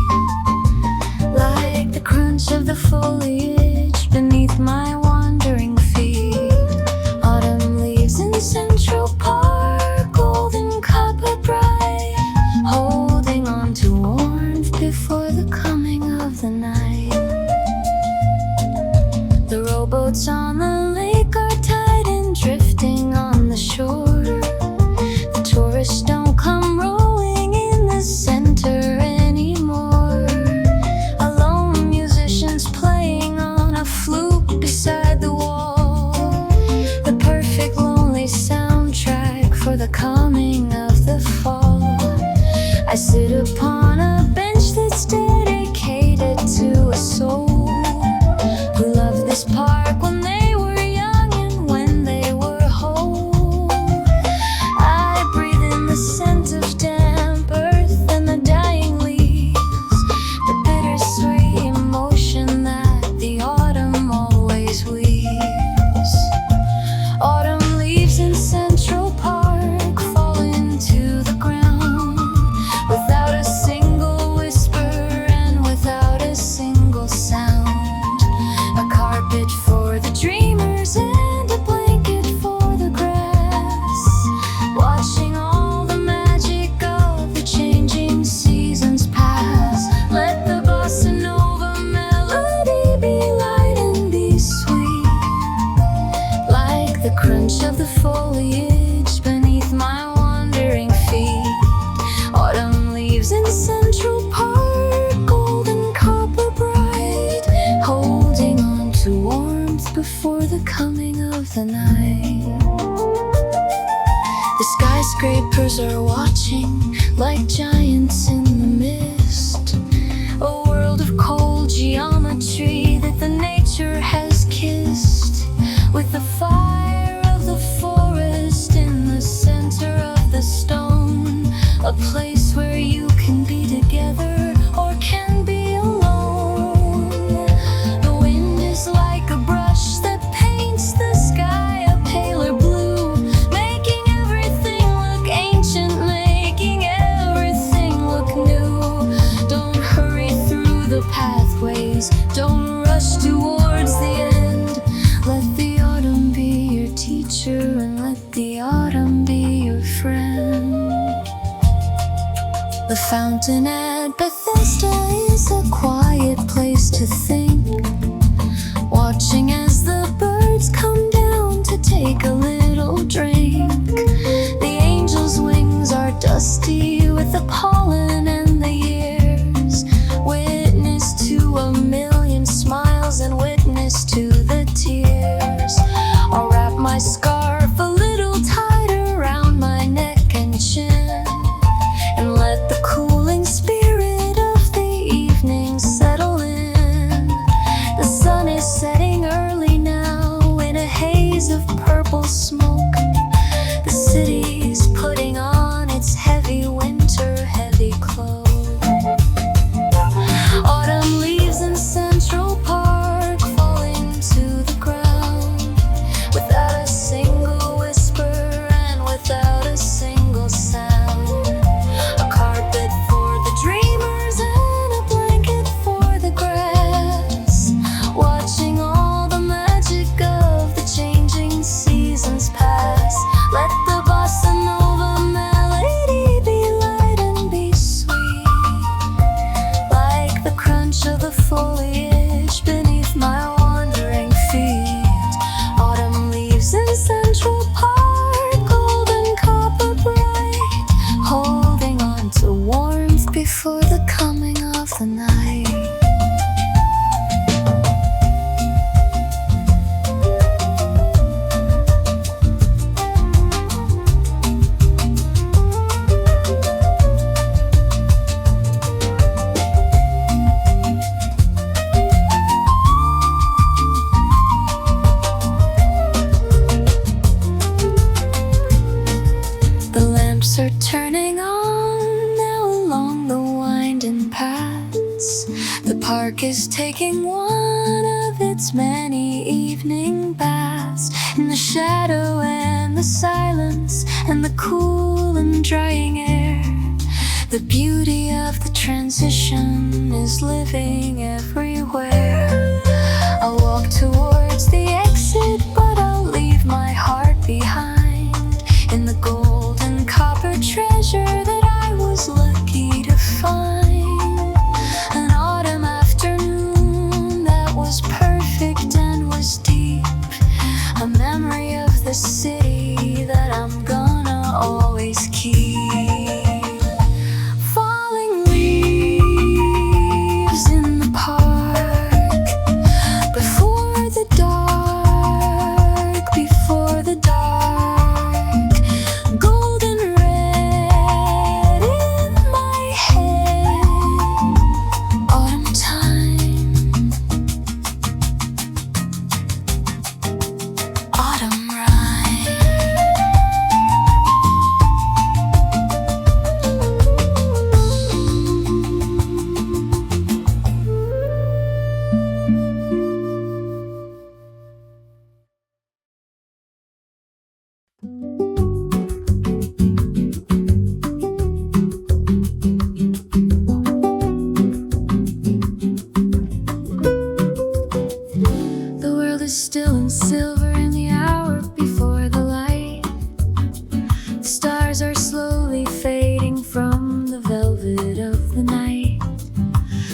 Speaker 3: like the crunch of the foliage beneath my wandering feet. Autumn leaves in Central Park, golden copper bright, holding on to warmth before the coming of the night. The rowboats on the lake are tied and drifting on the shore. The tourists don't come rolling in the center anymore. Alone musicians playing on a flute beside the wall, the perfect lonely soundtrack for the coming of the fall. I sit upon a bench that's dedicated to a soul who loved this park when they were young and when they were whole. I breathe in the scent of damp earth and the dying leaves, the bittersweet emotion that the autumn always weaves. Autumn leaves in Central Park fall into the ground without a Vipers are watching like giants in the mist. A world of cold geometry that the nature has kissed. With the fire of the forest in the center of the stone. A place where you can be together or can be alone. The wind is like a brush that paints the sky a paler blue, making everything look ancient, making everything look new. Don't hurry through the pathways, don't rush towards the end. Let the autumn be your teacher and let the autumn be your friend. The fountain at Bethesda is a quiet place to think, watching as the birds come down to take a little drink. The angel's wings are dusty with the pollen and the years, witness to a million smiles and witness to the tears. I'll wrap my scarf a little tighter around my neck and chin, and let the cooling spirit of the evening settle in. The sun is setting early now in a haze of purple smoke. The city's putting on its heavy winter heavy cloak. Autumn leaves in Central Park falling to the ground, without a single whisper and without a single sound. A carpet for the dreamers and a blanket for the grass, watching all the magic of the changing seasons pass. Let the bossa nova melody be light and be sweet, like the crunch of the foliage beneath my wandering feet. Autumn leaves in Central Park, golden copper bright, holding on to warmth before the coming of the night. The lamps are turning on now along the winding paths. The park is taking one of its many evening baths, in the shadow and the silence and the cool and drying air. The beauty of the transition is living everywhere. I'll walk towards the exit, but I'll leave my heart behind in the gold and copper treasure that I was lucky to find. An autumn afternoon that was perfect and was deep, a memory of the city that I'm gonna always keep. Falling leaves in the park, before the dark, before the dark. Golden red in my head, autumn time, autumn rhyme. The world is still in silver in the hour before the light. The stars are slowly fading from the velvet of the night.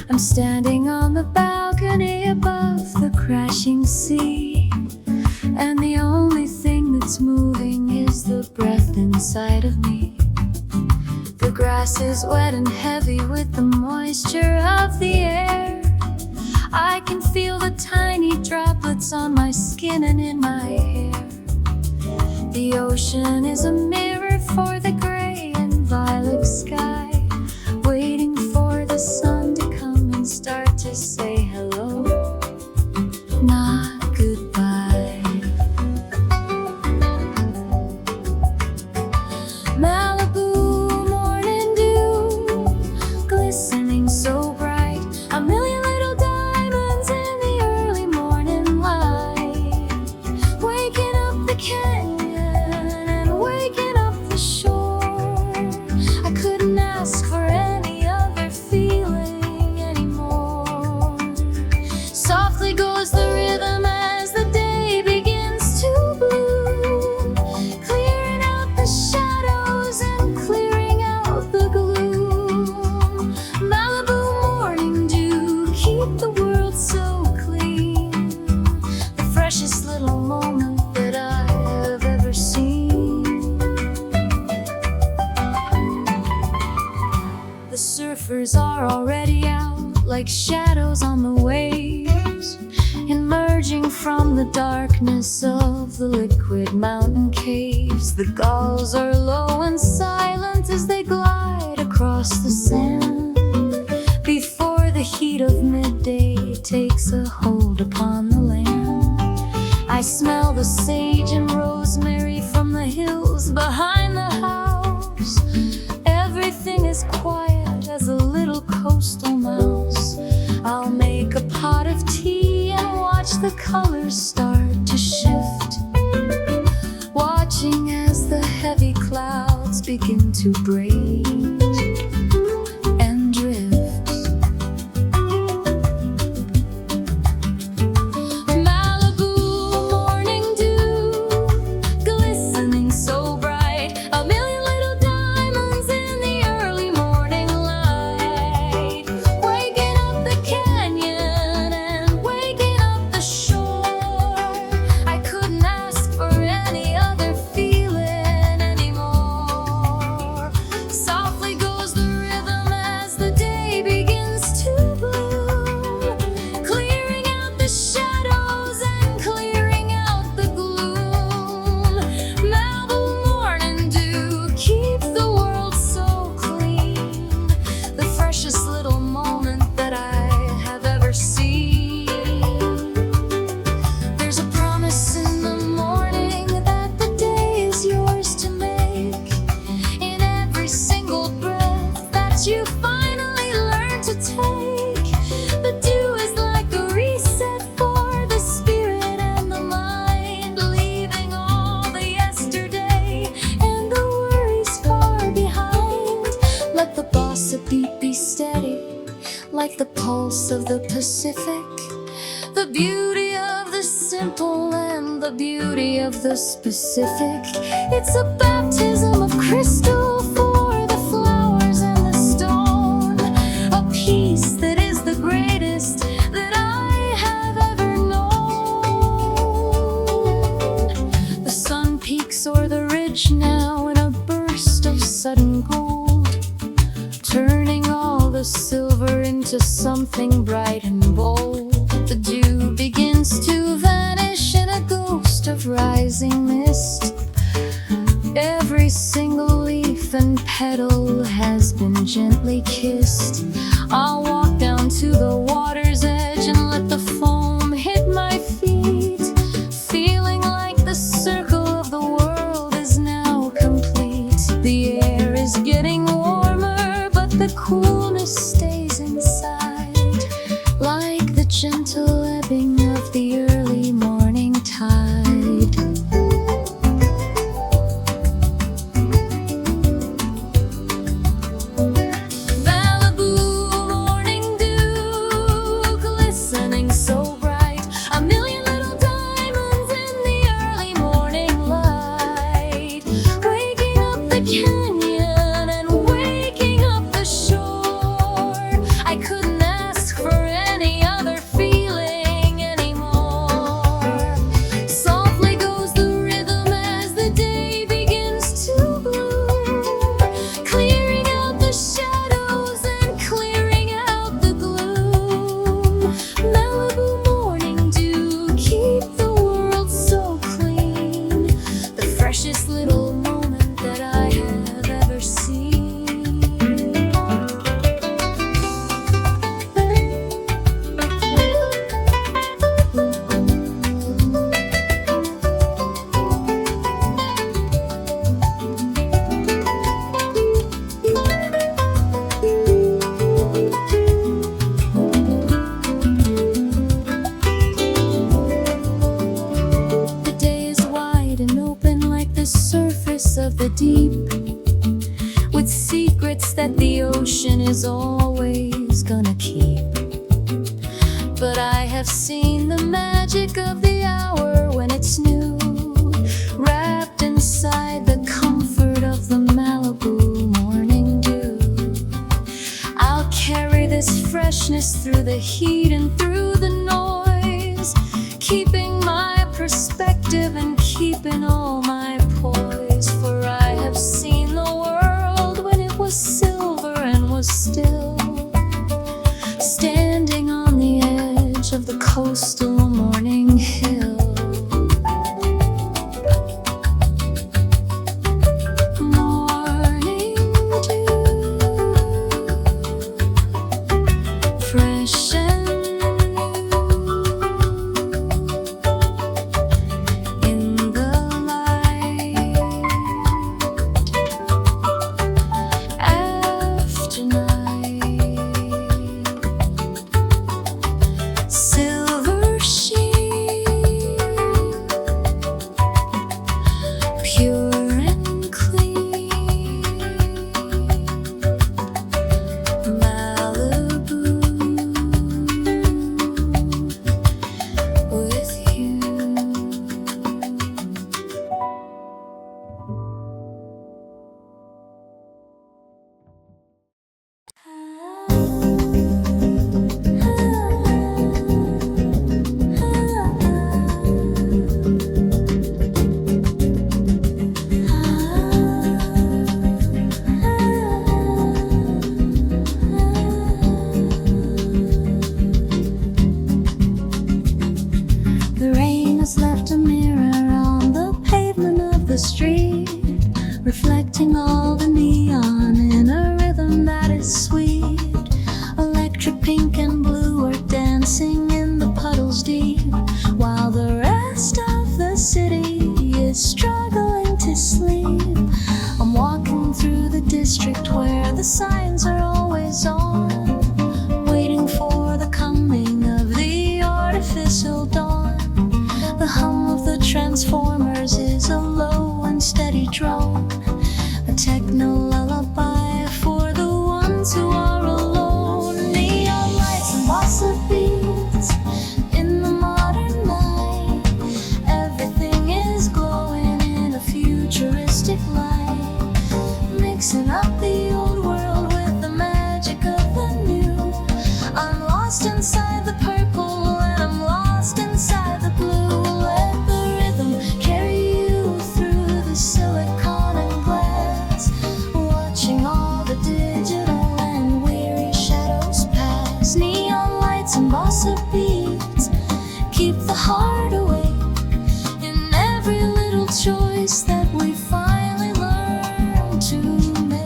Speaker 3: I'm standing on the balcony above the crashing sea, and the only thing that's moving is the breath inside of me. The grass is wet and heavy with the moisture of the air. I can feel the tiny droplets on my skin and in my hair. The ocean is a mirror for the gray surfers are already out, like shadows on the waves, emerging from the darkness of the liquid mountain caves. The gulls are low and silent as they glide across the sand, before the heat of midday takes a hold upon the land. I smell the sage and rosemary from the hills behind the house. Everything is quiet as a little coastal mouse. I'll make a pot of tea and watch the colors start to shift, watching as the heavy clouds begin to break and drift. Malibu morning dew, glistening so bright, a million little diamonds in the early morning light, waking up the canyon and waking up the shore. I couldn't ask for any other feeling anymore. Softly goes the rhythm as the day begins to bloom, clearing out the shadows and clearing out the gloom. Malibu morning dew keeps the world so clean, the freshest little moment that I have ever seen. There's a promise in the morning that the day is yours to make, in every single breath that you finally learn to take. The dew is like a reset for the spirit and the mind, leaving all the yesterday and the worries far behind. Let the bossa beat be steady, like the pulse of the Pacific. The beauty of the simple and the beauty of the specific. It's a baptism of crystal for the flowers and the stone, a peace that is the greatest that I have ever known. The sun peaks o'er the ridge now in a burst of sudden gold, turning all the silver into something bright and bold. The dew begins to vanish in a ghost of rising mist. Every single leaf and petal has been gently kissed. I'll walk down to the water's edge and let the foam hit my feet, feeling like the circle of the world is now complete. The air is getting warmer, but the coolness stays inside, like the gentle ebbing of the early morning tide. Malibu morning dew, glistening so bright, a million little diamonds in the early morning light, waking up the canyon and waking up the shore. I couldn't ask for any other feeling anymore. Softly goes the rhythm as the day begins to bloom, clearing out the shadows and clearing out the gloom. Malibu morning dew keep the world so clean, the freshest little moment that I have ever seen. The day is wide and open like the surface of the deep, with secrets that the ocean is always gonna keep. But I have seen the magic of the hour when it's new, wrapped inside the comfort of the Malibu morning dew. I'll carry this freshness through the heat and through the noise, keeping my perspective and keeping all my poise. For I have seen the world when it was silver and was still, the signs are always on, waiting for the coming of the artificial dawn. The hum of the transformers is a low and steady drone, a techno lullaby for the ones who are alone. Neon lights and bossa beats in the modern night. Everything is glowing in a futuristic light, mixing up the old world with the magic of the new. I'm lost inside the purple and I'm lost inside the blue. Let the rhythm carry you through the silicon and glass, watching all the digital and weary shadows pass. Neon lights and bossa beats keep the heart awake in every little choice that we finally learn to make.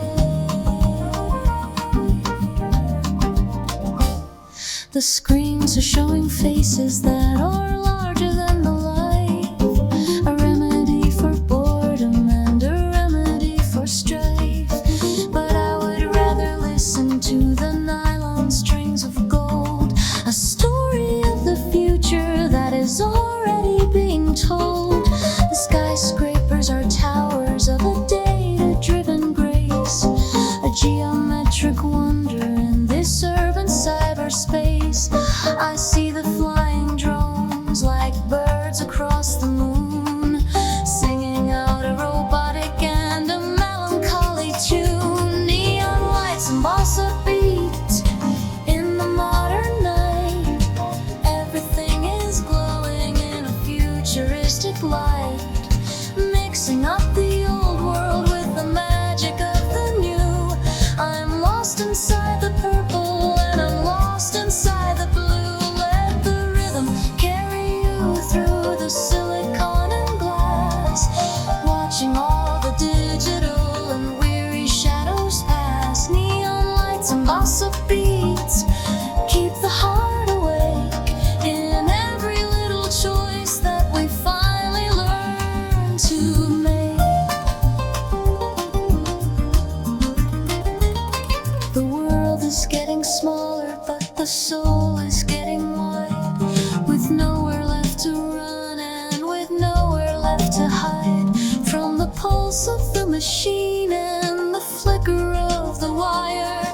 Speaker 3: The screens are showing faces that are larger than the life, a remedy for boredom and a remedy for strife. But I would rather listen to the nylon strings of gold, a story of the future that is already being told. The skyscrapers are towers of a data-driven grace, a geometric wonder in this urban cyberspace. I see the flying drones like birds across the moon, singing out a robotic and a melancholy tune. Neon lights and bossa beats in the modern night. Everything is glowing in a futuristic light, mixing up the old world with the magic of the new. I'm lost inside the purple and I'm lost inside the blue. Let the rhythm carry you through the silicon and glass, watching all the digital and weary shadows pass. Neon lights and bossa beats keep the heart awake in every little choice that we finally learn to make. The world is getting smaller, but the soul is getting wide, with nowhere left to run and with nowhere left to hide from the pulse of the machine and the flicker of the wire,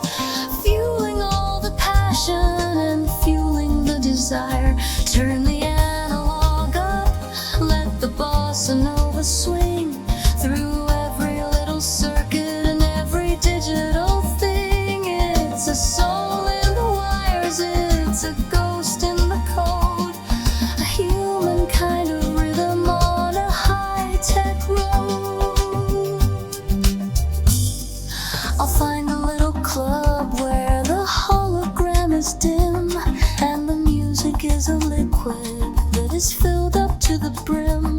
Speaker 3: fueling all the passion and fueling the desire. Turn the analog up, let the bossa nova swing through every little circuit and every digital thing. It's a soul in the wires, it's a ghost in the code, a human kind of rhythm on a high-tech road. I'll find a little club where the hologram is dim and the music is a liquid that is filled up to the brim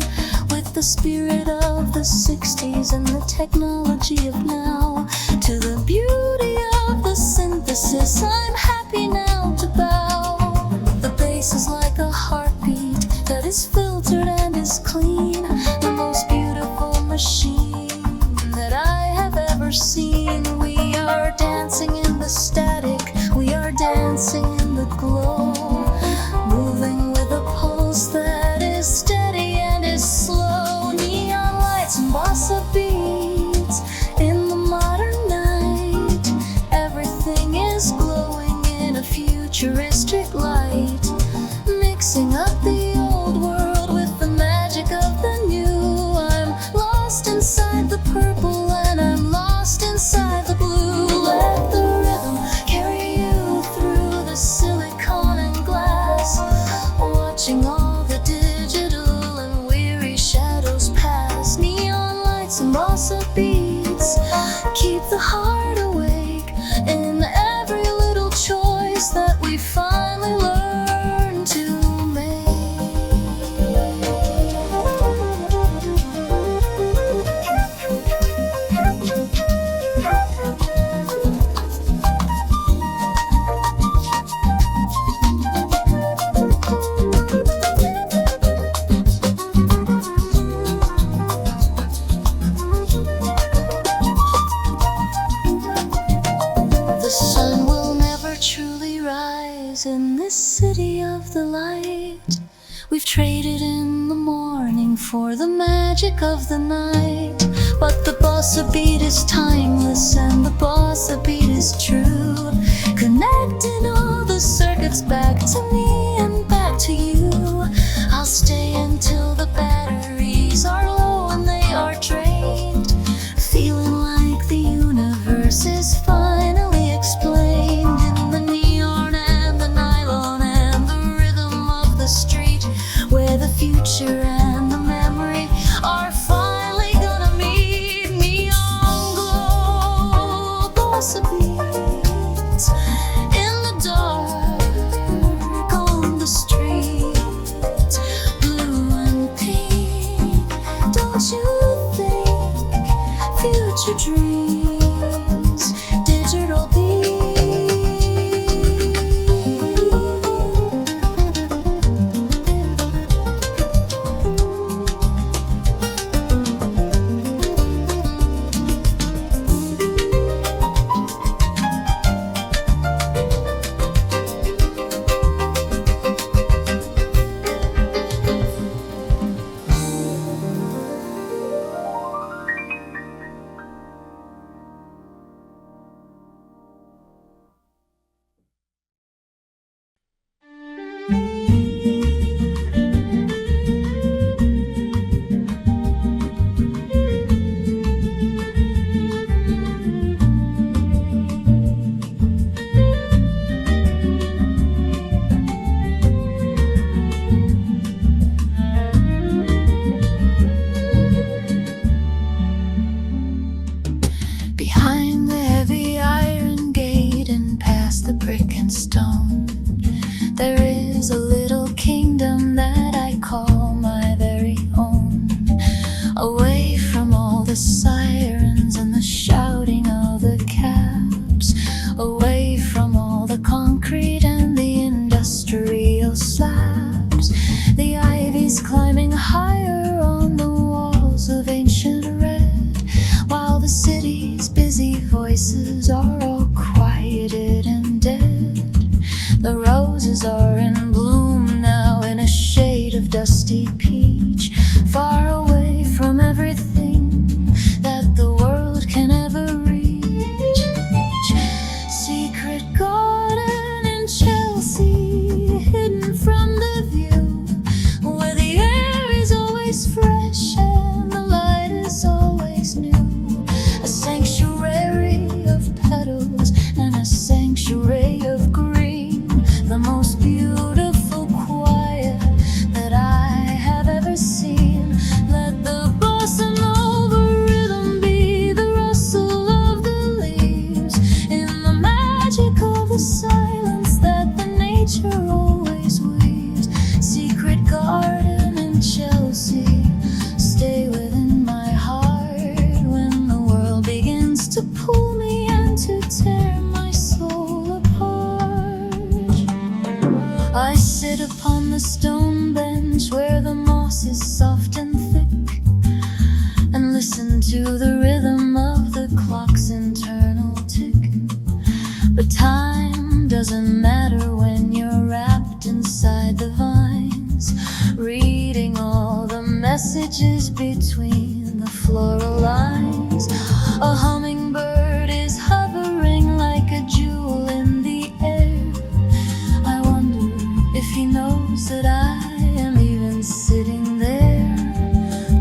Speaker 3: with the spirit of the 60s and the technology of now. To the beauty of the synthesis, I'm happy now to bow. The bass is like a heartbeat that is filtered and is clean, the most beautiful machine that I have ever seen. We are dancing in the static, we are dancing in the glow, moving with a pulse that is steady and is slow. Neon lights and bossa beats in the modern night. Everything is glowing in a futuristic light, mixing up the old world with the magic of the new. I'm lost inside the purple and I'm lost inside the blue. Let the rhythm carry you through the silicon and glass, watching all the digital and weary shadows pass. Neon lights and bossa beats keep the heart awake in every little choice that we find. lost in this city of the light. We've traded in the morning for the magic of the night. But the bossa beat is timeless and the bossa beat is true, connecting all the circuits back to me and back to you. I'll stay until the batteries are low and they are drained, feeling like the universe is finally explained in the neon and the nylon and the rhythm of the street, where the future and the memory are finally gonna meet. Neon glow, bossa beats in the dark on the street, blue and pink. Don't you think future dreams, digital beats? Behind the heavy iron gate and past the brick and stone, there is a little kingdom that I call my very own. Away from all the sirens and the shouting of the cabs, away from all the concrete and the industrial slabs, the ivy's climbing higher on the walls of ancient red, while the city's busy voices are all quieted and dead. The roses are in bloom now in a shade of dusty peach, far away from everything that the world can ever reach. Secret garden in Chelsea, hidden from the view, where the air is always fresh and the light is always new. A sanctuary of petals and a sanctuary of green, the most beautiful quiet that I have ever seen. Let the bossa nova rhythm be the rustle of the leaves, in the magic of the silence that the nature always weaves. Secret garden in Chelsea, stay within my heart when the world begins to pull me and to tear my soul apart. I sit upon the stone bench where the moss is soft and thick, and listen to the rhythm of the clock's internal tick. But time doesn't matter when you're wrapped inside the vines, reading all the messages between the floral lines. A hummingbird is hovering like a jewel in the air. I wonder if he knows that I am even sitting there.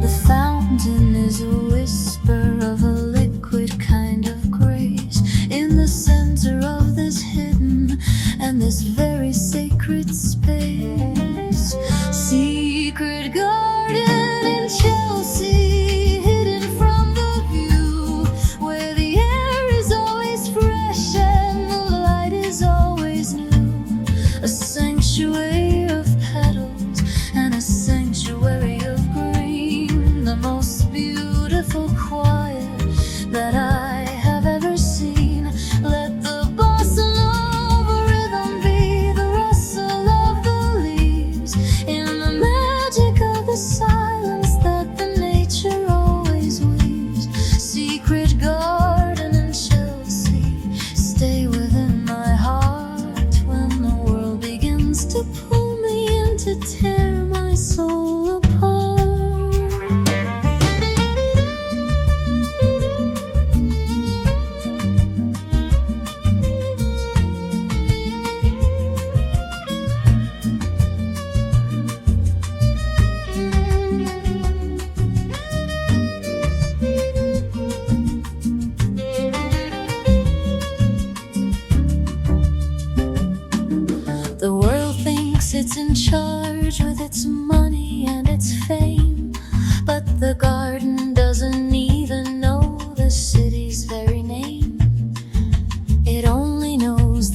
Speaker 3: The fountain is a whisper of a liquid kind of grace in the center of this hidden and this very sacred space. Secret garden in Chelsea, hidden from the view, where the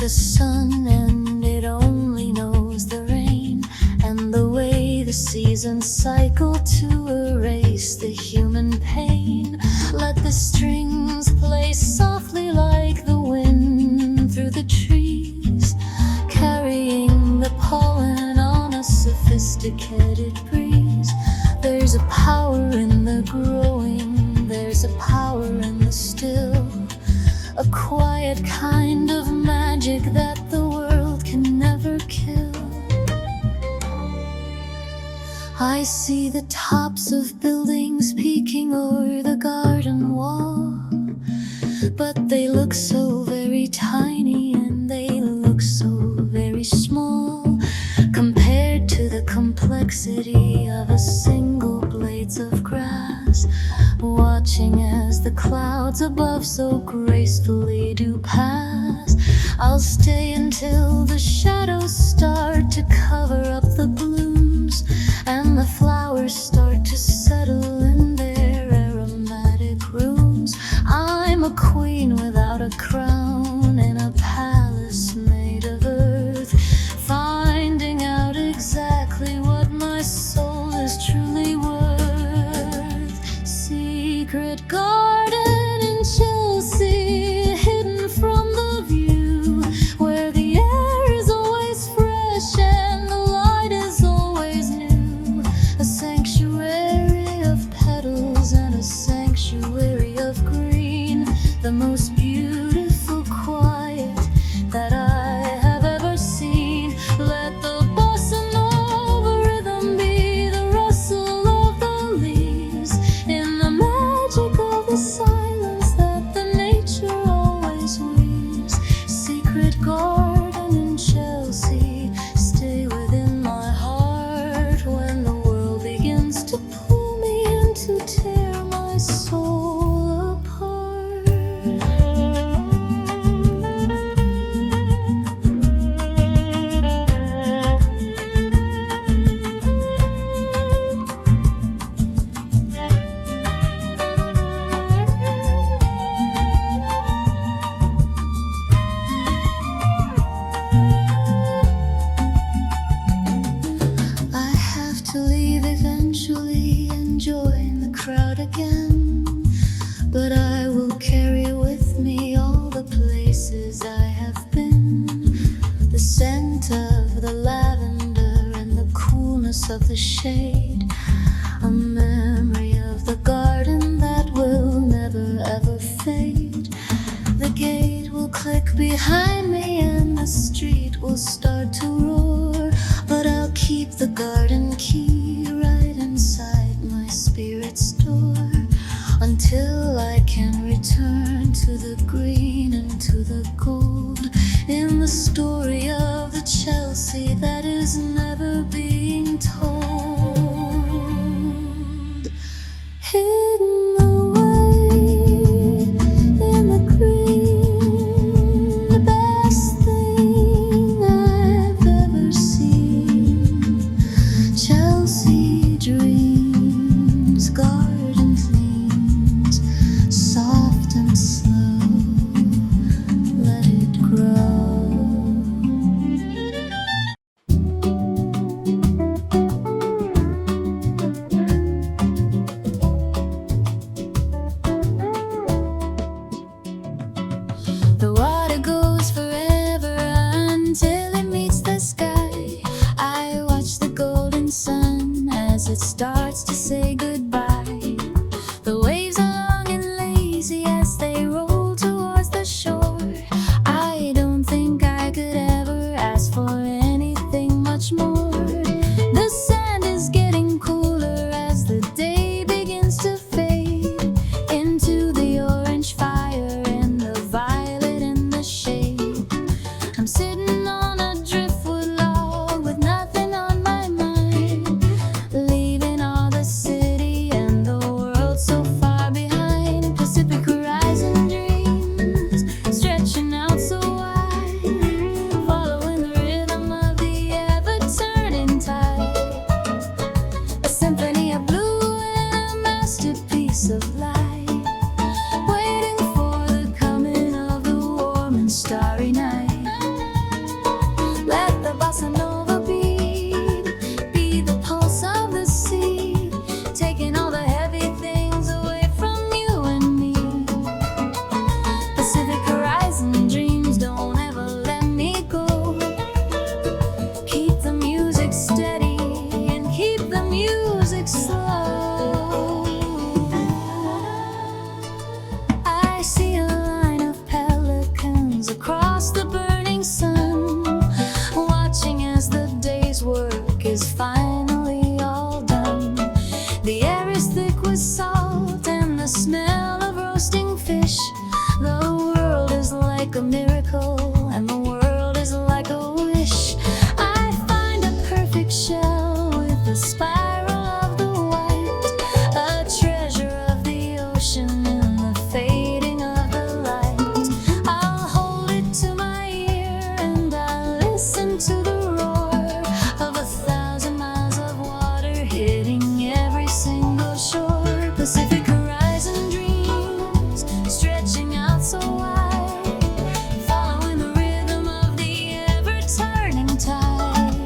Speaker 3: the sun and it only knows the rain, and the way the seasons cycle to erase the human pain. Let the strings play softly like the wind through the trees, carrying the pollen on a sophisticated breeze. There's a power in the growing, there's a power in the still, a quiet kind of magic that the world can never kill. I see the tops of buildings peeking over the garden wall, but they look so very tiny and they look so very small compared to the complexity of a single blades of grass. Watching as the clouds above so gracefully do pass, I'll stay until the shadows start to cover up the blooms and the flowers start to settle in their aromatic rooms. I'm a queen without a crown in a palace made of earth, finding out exactly what my soul is truly worth. Secret garden in Chelsea, hidden from the view, where the air is always fresh and the light is always new. A sanctuary of petals and a sanctuary of green, the most beautiful quiet that I have ever seen. Let the bossa nova rhythm be the rustle of the leaves, in the magic of the silence that the nature always weaves. Secret garden in Chelsea, stay within my heart when the world begins to pull me and to tear my soul apart. I have to leave eventually and join the crowd again, but I will carry with me all the places I have been, the scent of the lavender and the coolness of the shade, a memory of the garden that will never ever fade. The gate will click behind me and the street will start to roar, but I'll keep the garden key right inside my spirit's door until I can return to the green and to the gold in the story of the Chelsea that is never being told. Hidden away in the green, the best thing I've ever seen. Chelsea dreams, garden themes, soft and slow, let it grow. The water goes forever until it meets the sky. I watch the golden sun as it starts to say goodbye. The waves are long and lazy as they roll towards the shore. I don't think I could ever ask for anything much more. The sand is getting cooler as the day begins to fade into the orange fire and the violet in the shade. I'm sitting on a driftwood log with nothing on my mind, leaving all the city and the world so far behind. Pacific horizon dreams stretching out so wide, following the rhythm of the ever-turning tide. A symphony of blue and a masterpiece of light, waiting for the coming of the warm and starry night. bossa nova beat, be the pulse of the sea, taking all the heavy things away from you and me. Pacific horizon dreams, don't ever let me go. Keep the music steady and keep the music slow. I see a line of pelicans across the burning sun, watching as the day's work is finally all done. The air is thick with salt and the smell of roasting fish. The world is like a miracle and the world is like a wish. I find a perfect shell with a spiral of the white, a treasure of the ocean in the fading of the light. I'll hold it to my ear and I'll listen to the roar of 1,000 miles of water hitting every single shore. Pacific horizon dreams, stretching out so wide, following the rhythm of the ever-turning tide.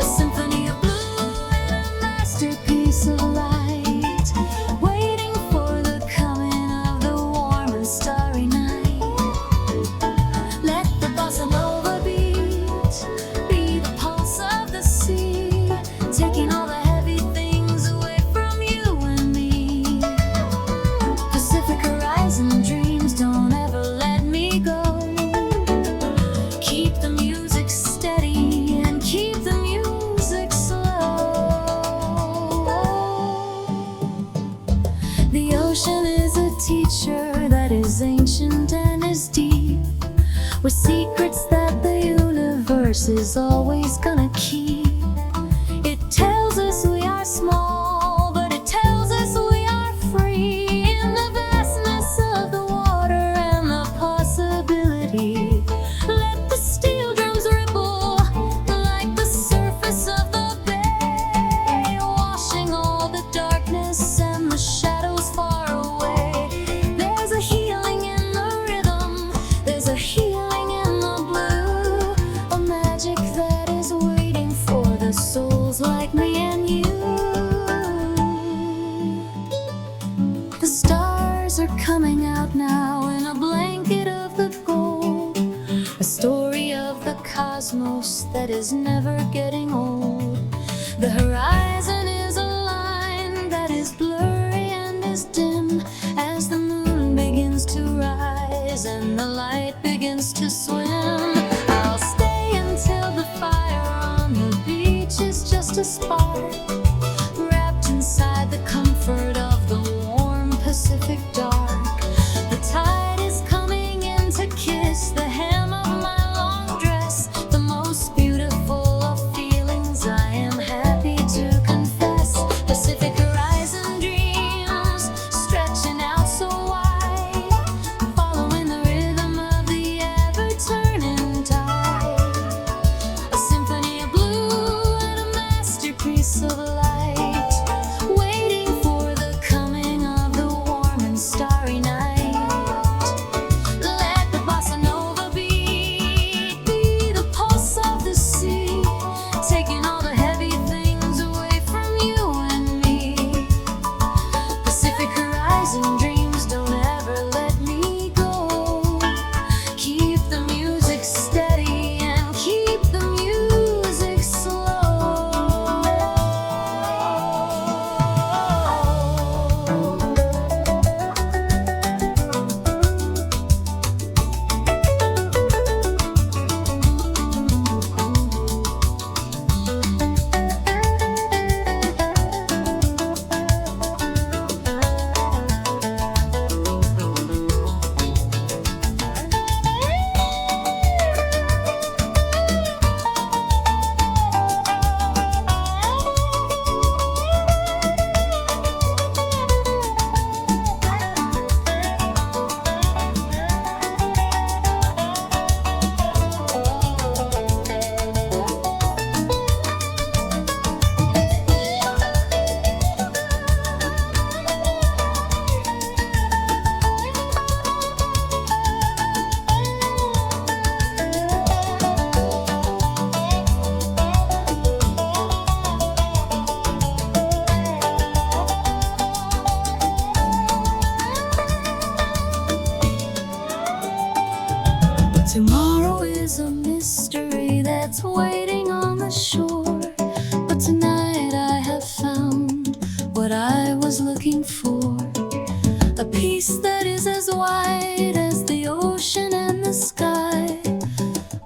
Speaker 3: A symphony of blue and a masterpiece of light, waiting for the coming of the warm and starry night. Let the bossa nova beat, be the pulse of the sea, taking all the heavy things away from you and me. Pacific horizon dreams, don't ever let me go. Keep the music steady and keep the music slow. The ocean is a teacher that is ancient and is deep, with secrets that the universe is always gonna keep. It tells us we are small, but it tells us we are free in the vastness of the water and the possibility. Let the steel drums ripple like the surface of the bay, washing all the darkness and the shadows far away. There's a healing in the rhythm, there's a healing in the blue, a magic that is waiting for the souls like me and you. The stars are coming out now in a blanket of the gold, a story of the cosmos that is never getting old. The horizon is a line that is blurry and is dim as the moon begins to rise and the light begins to swim. I'll stay until the fire on the beach is just a spark, wrapped inside the comfort of the warm Pacific dark. The tide is coming in to kiss the hem of my long dress, the most beautiful of feelings I am happy to confess. Pacific horizon dreams, stretching out so wide, following the rhythm of the ever-turning tide. A symphony of blue and a masterpiece of Tomorrow is a mystery that's waiting on the shore. But tonight I have found what I was looking for. A peace that is as wide as the ocean and the sky,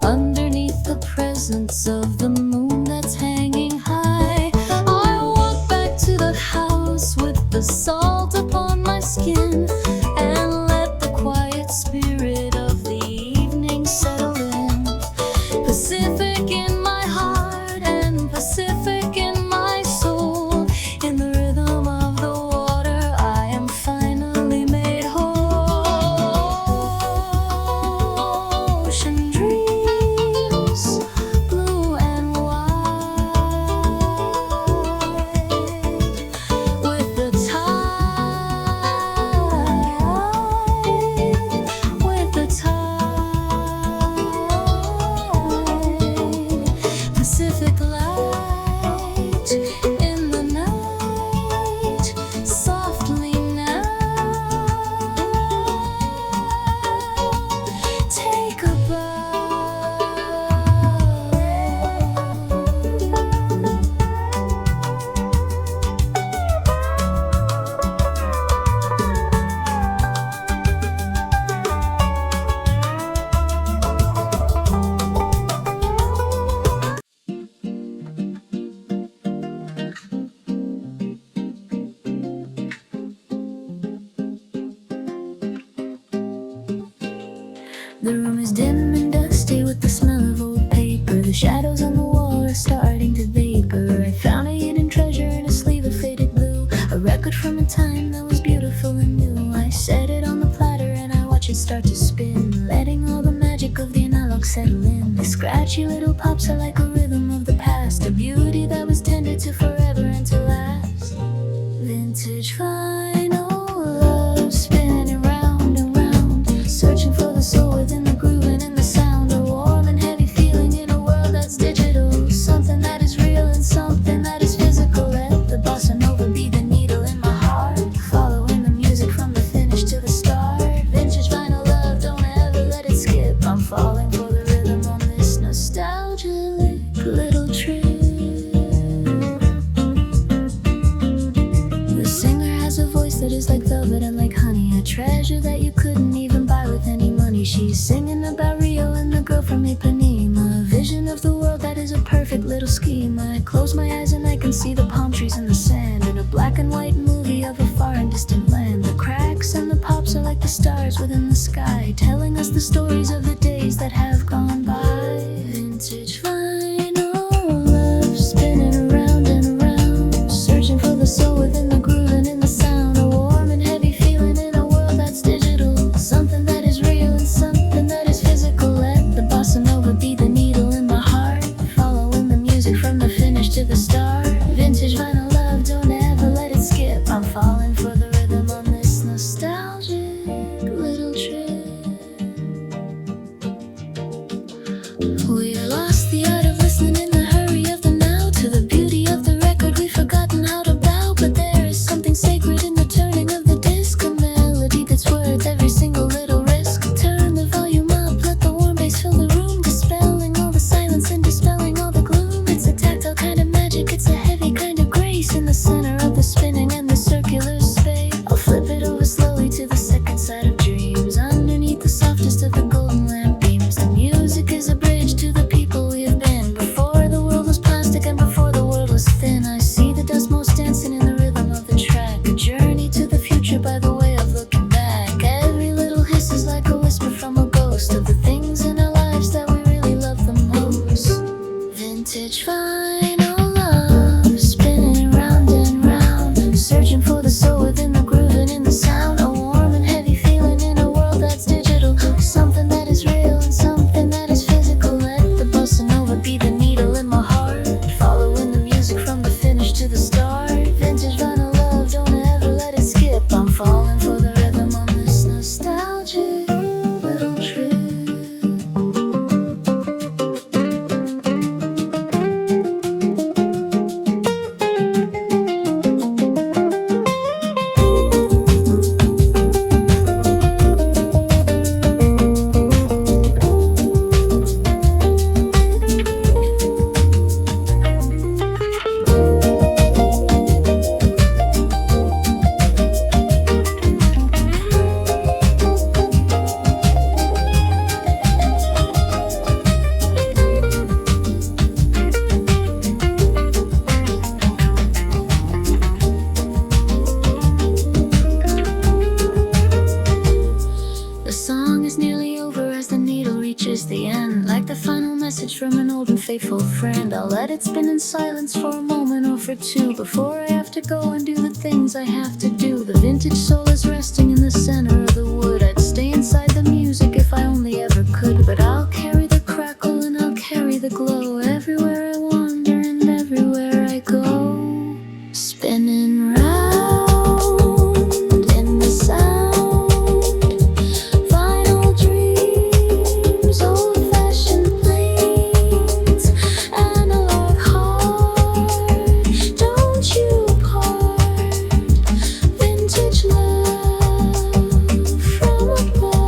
Speaker 3: underneath the presence of the moon that's hanging high. I walk back to the house with the salt upon my skin, and let the quiet spirit of the evening settle in. Pacific in my heart and Pacific in my soul. In the rhythm of the water I am finally made whole. Ocean dreams, blue and white, with the tide, Pacific light in the night, softly now. Take a bow. The room is dim and dusty with the smell of old paper. The shadows on the wall are starting to vapor. I found a hidden treasure in a sleeve of faded blue, a record from a time that was beautiful and new. I set it on the platter and I watch it start to spin, letting all the magic of the analog settle in. The scratchy little pops are like a rhythm of the past, a beauty that was tended to forever and to last. Vintage vinyl love spinning round and round, searching for the soul within the groove and in the sound. A warm and heavy feeling in a world that's digital, something that is real and something that is physical. Let the bossa nova be the needle in my heart, following the music from the finish to the start. Vintage vinyl love, don't ever let it skip. I'm falling for the rhythm on this nostalgic little trip. The singer has a voice that is like velvet and like honey, a treasure that you couldn't even buy with any money. She's singing about Rio and the girl from Ipanema, a vision of the world that is a perfect little scheme. I close my eyes and I can see the palm trees in the sand, in a black and white movie of a far and distant land. The cracks and the pops are like the stars within the sky, telling us the stories of the days that have gone by. Vintage vinyl love spinning around and around, searching for the soul within the groove and in the sound. A warm and heavy feeling in a world that's digital, something that is real and something that is physical. Let the bossa nova be the needle in my heart, following the music from the finish to the start. Vintage vinyl love, don't ever let it skip. I'm falling for the rhythm on this nostalgic little trip. We lost the art of listening in the hurry of the now. To the beauty of the record we've forgotten how to bow. But there is something sacred in the turning of the disc, a melody that's worth every single little risk. Turn the volume up, let the warm bass fill the room, dispelling all the silence and dispelling all the gloom. It's a tactile kind of magic, it's a heavy kind of grace, in the center of the spinning and the circular space. I'll flip it over slowly to the second side of dreams, underneath the softest of the golden lamp beams. The music is a bridge to the
Speaker 1: is the end, like the final message from an old and faithful friend. I'll let it spin in silence for a moment or for two before I have to go and do the things I have to do. The vintage soul is resting in the center of the wood. I'd stay inside the music if I only ever could, but I'll carry the crackle and I'll carry the glow everywhere I wander and everywhere I go. Spinning round in the sound, final dreams, old-fashioned planes, analog heart, don't you part, vintage love from above.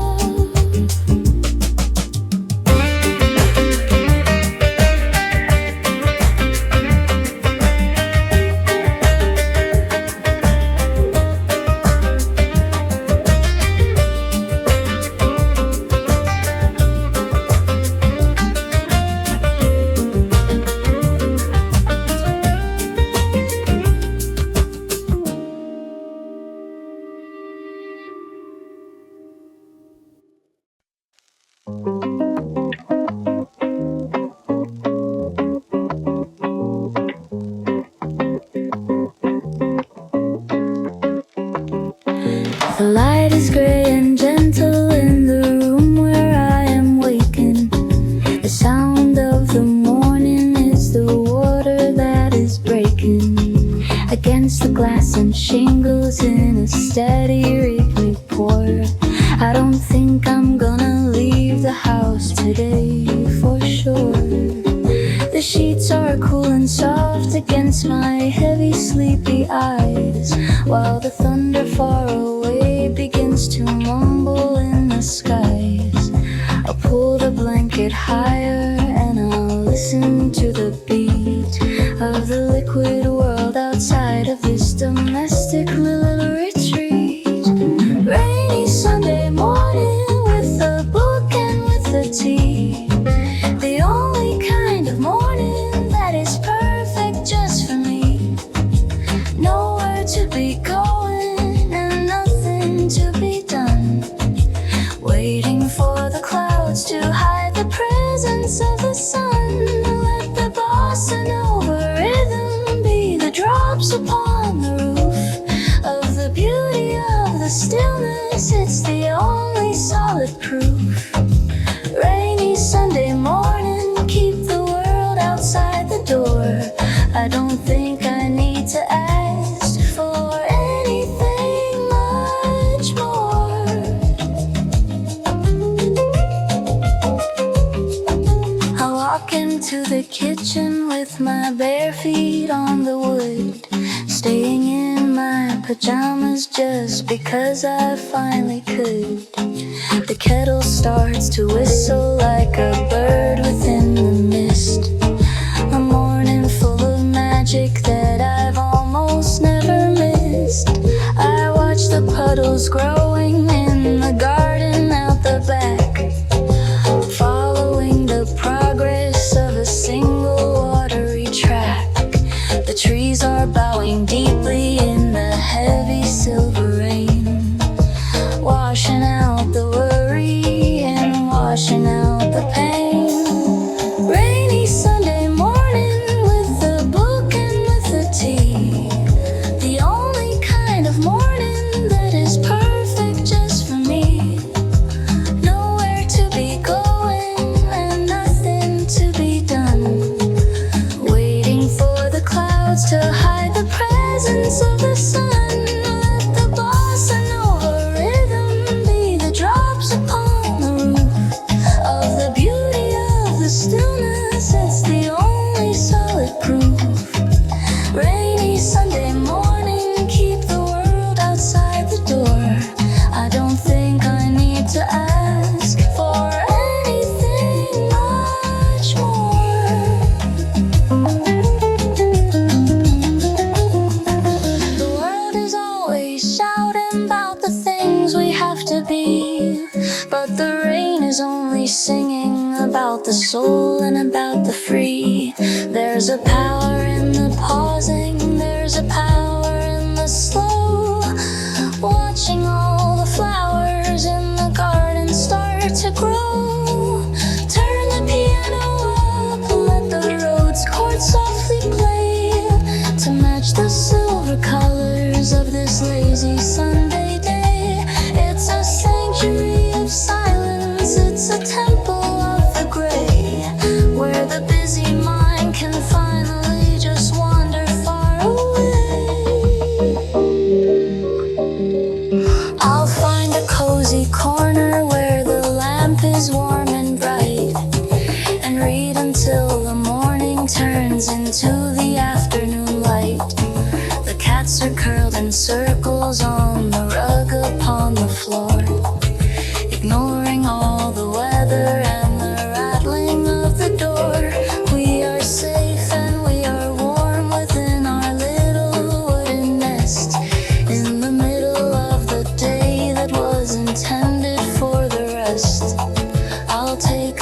Speaker 1: The light is gray and gentle in the room where I am waking. The sound of the morning is the water that is breaking against the glass and shingles in a steady rhythmic pour. I don't think I'm gonna leave the house today for sure. The sheets are cool and soft against my heavy sleepy eyes, while the thunder far away begins to mumble in the skies. I'll pull the blanket higher and I'll listen to the beat of the liquid world outside of this domestic little retreat. Rainy Sunday morning with a book and with the tea, the only kind of morning that is perfect just for me. Nowhere to be going and nothing to be done, waiting for the clouds to hide the presence of the sun. Let the bossa nova rhythm be the drops upon the roof of the beauty of the stillness. It's the only solid proof. Rainy Sunday morning, keep the world outside the door. I don't think I need to ask for anything much more. I walk into the kitchen with my bare feet on the wood, staying in my pajamas just because I finally could. The kettle starts to whistle like a bird within the mist, a morning full of magic that I've almost never missed. I watch the puddles growing in the garden out the back, following the progress of a single watery track. The trees are bowing deeply in the heavy silver rain, washing out the worry and washing out the pain. Rainy Sunday morning with a book and with the tea, the only kind of morning that is perfect just for me. Nowhere to be going and nothing to be done, waiting for the clouds to hide the presence of the sun. Let the bossa nova rhythm be the drops upon the roof of the beauty of the stillness. It's the only solid proof. Rainy Sunday morning, keep the world outside the door. I don't think I need to ask for anything much more. The world is always shouting about the things we have to be, but the rain is only singing about the soul and about the free. There's a power in the pausing, there's a power in the slow, watching all the flowers in the garden start to grow.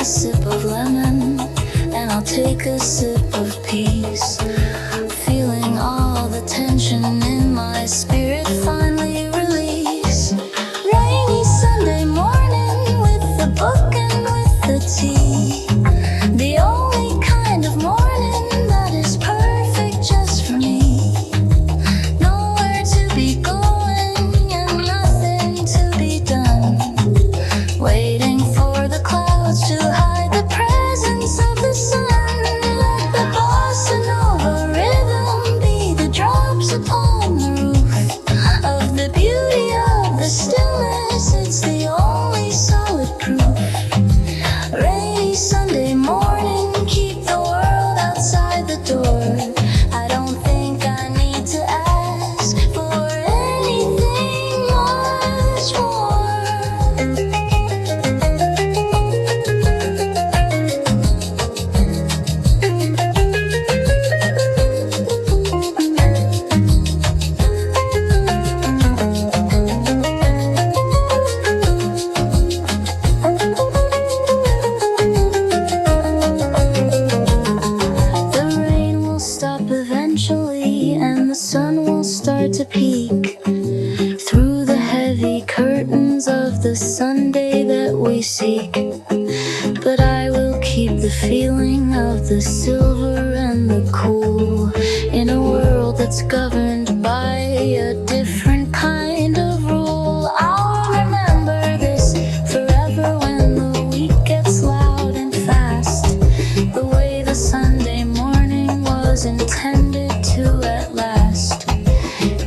Speaker 3: take a sip of lemon, and I'll take a sip of peace. Feeling all the tension in my spirit finally release. Rainy Sunday morning with the book and with the tea. The only kind of morning that is perfect just for me. Nowhere to be going and nothing to be done. Waiting for the clouds to hide the presence of the sun. Let the bossa nova rhythm be the drops upon the roof of the beauty of the stillness. It's the only solid proof. Rainy Sunday morning, keep the world outside the door. I don't think I need to ask for anything much more. The rain will stop eventually, and the sun will start to peek through the heavy curtains of the Sunday that we seek. But I will keep the feeling of the silver and the cool in a world that's governed by a different kind of rule. I'll remember this forever when the week gets loud and fast. The way the Sunday morning was intended to at last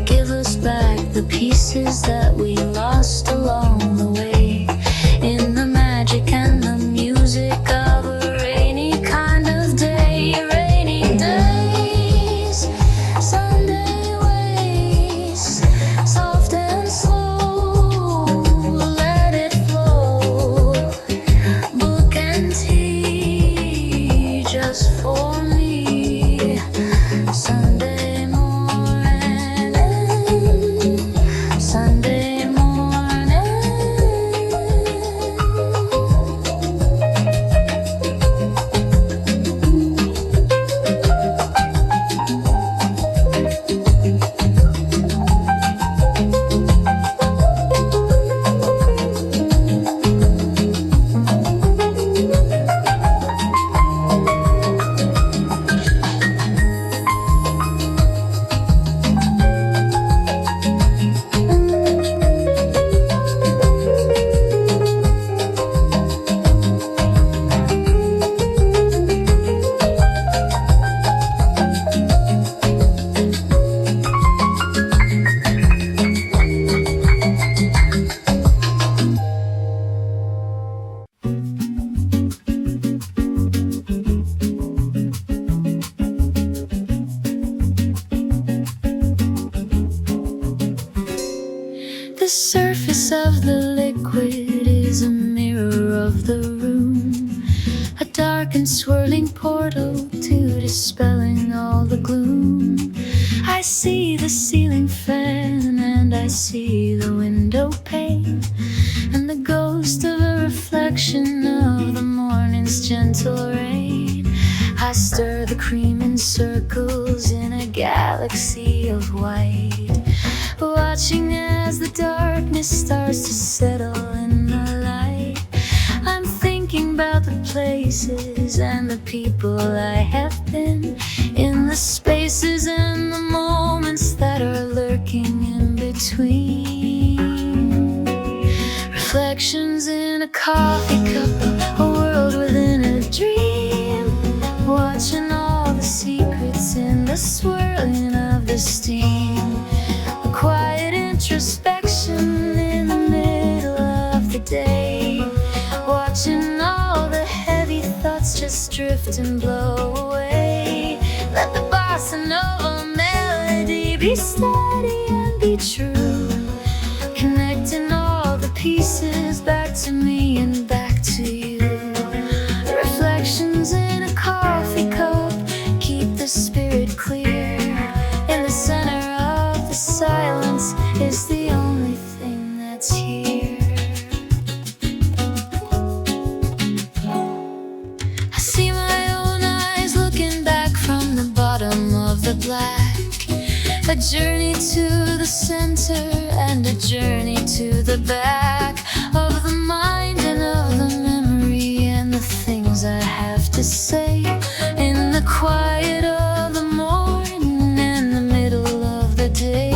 Speaker 3: give us back the pieces that we lost along the way, in the magic and the music of a rainy kind of day. Rainy days, Sunday ways, soft and slow, let it flow. Book and tea just for me. Sunday morning, Sunday morning. The surface of the liquid is a mirror of the room, a dark and swirling portal to dispelling all the gloom. I see the ceiling fan and I see the window pane, and the ghost of a reflection of the morning's gentle rain. I stir the cream in circles in a galaxy of white, watching as the darkness starts to settle in the light. I'm thinking about the places and the people I have been, in the spaces and the moments that are lurking in between. Reflections in a coffee cup, a world within a dream, watching all the secrets in the swirling of the steam. A quiet introspection in the middle of the day, watching all the heavy thoughts just drift and blow away. Let the bossa nova melody be steady and be true, connecting all the pieces back to me and back to you. Reflections in a coffee cup keep the spirit clear. In the center of the silence is the only thing that's here. A journey to the center and a journey to the back of the mind and of the memory and the things I have to say in the quiet of the morning and the middle of the day.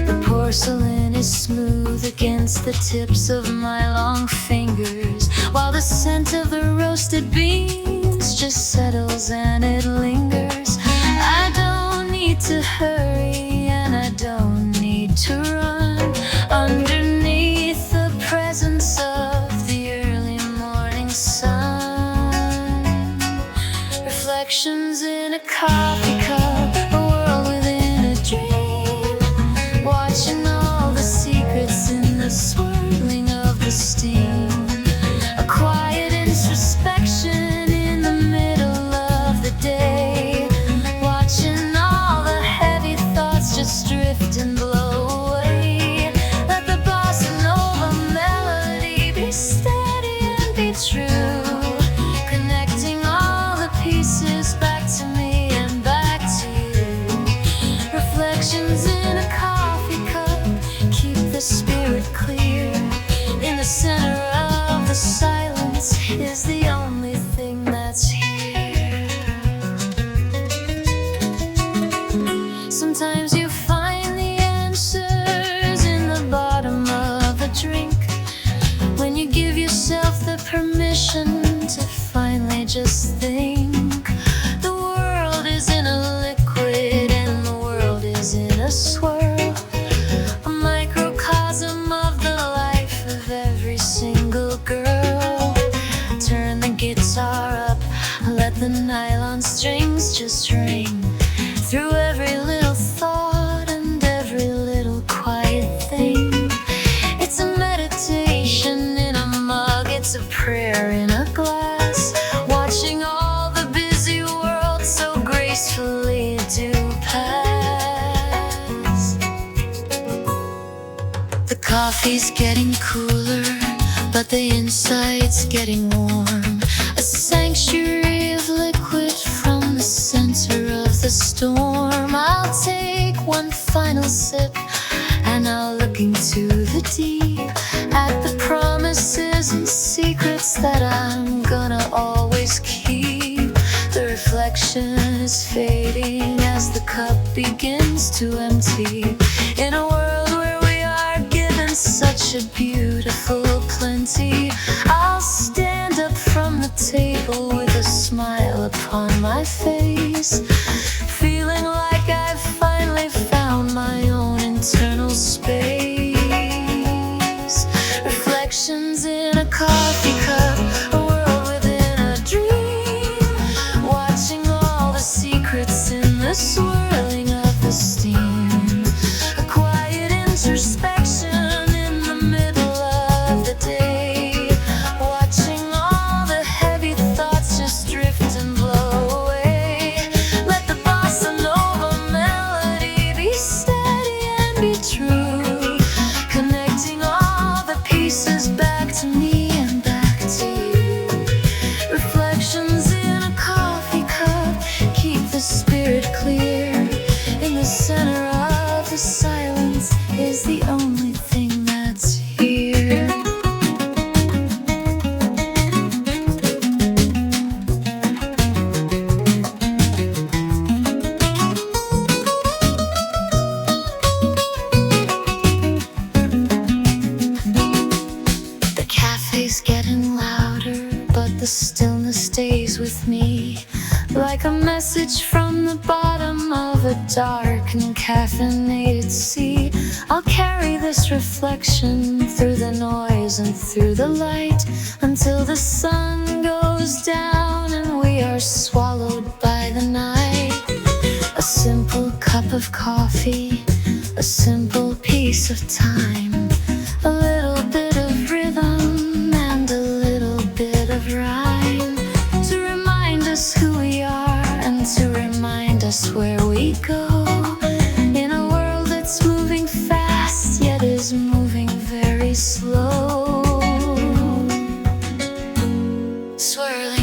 Speaker 3: The porcelain is smooth against the tips of my long fingers, while the scent of the roasted beans just settles and it lingers. I don't need to hurry and I don't need to run underneath the presence of the early morning sun. Reflections in a coffee cup, a world within a dream, watching all the secrets in the swirling of the steam. A quiet introspection in the middle of the day, watching all the heavy thoughts just drift and blow away. Let the bossa nova melody be steady and be true, connecting all the pieces back to me and back to you. Reflections in a coffee cup keep the spirit clear. In the center of the silence is the only thing that's here. Sometimes you find the answers in the bottom of a drink, when you give yourself the permission to finally just think. The world is in a liquid and the world is in a swirl, a microcosm of the life of every single girl. Turn the guitar up, let the nylon strings just ring through every little thought and every little quiet thing. It's a meditation in a mug, it's a prayer in a glass, watching all the busy world so gracefully do pass. The coffee's getting cooler, but the inside's getting warm, a sanctuary of liquid from the center of the storm. I'll take one final sip and I'll look into the deep at the promises and secrets that I'm gonna always keep. The reflection is fading as the cup begins to empty. In a world where we are given such a beautiful plenty, I'll stand up from the table with a smile upon my face, feeling like I've finally found my own internal space. Reflections in a coffee cup, a world within a dream, watching all the secrets in the swirling of the steam. A quiet introspection in the middle of the day, watching all the heavy thoughts just drift and blow away. Let the bossa nova melody be steady and be true, connecting all the pieces back to me and back to you. Reflections in a coffee cup keep the spirit clear. In the center of the silence is the only thing that's here. The cafe's getting louder, but the stillness stays with me, like a message from the bottom of a dark and caffeinated sea. I'll carry this reflection through the noise and through the light until the sun goes down and we are swallowed by the night. A simple cup of coffee, a simple piece of time, a little bit of rhythm and a little bit of rhyme, to remind us who we are and to remind us where we go. In a world that's moving fast yet is moving very slow, swirling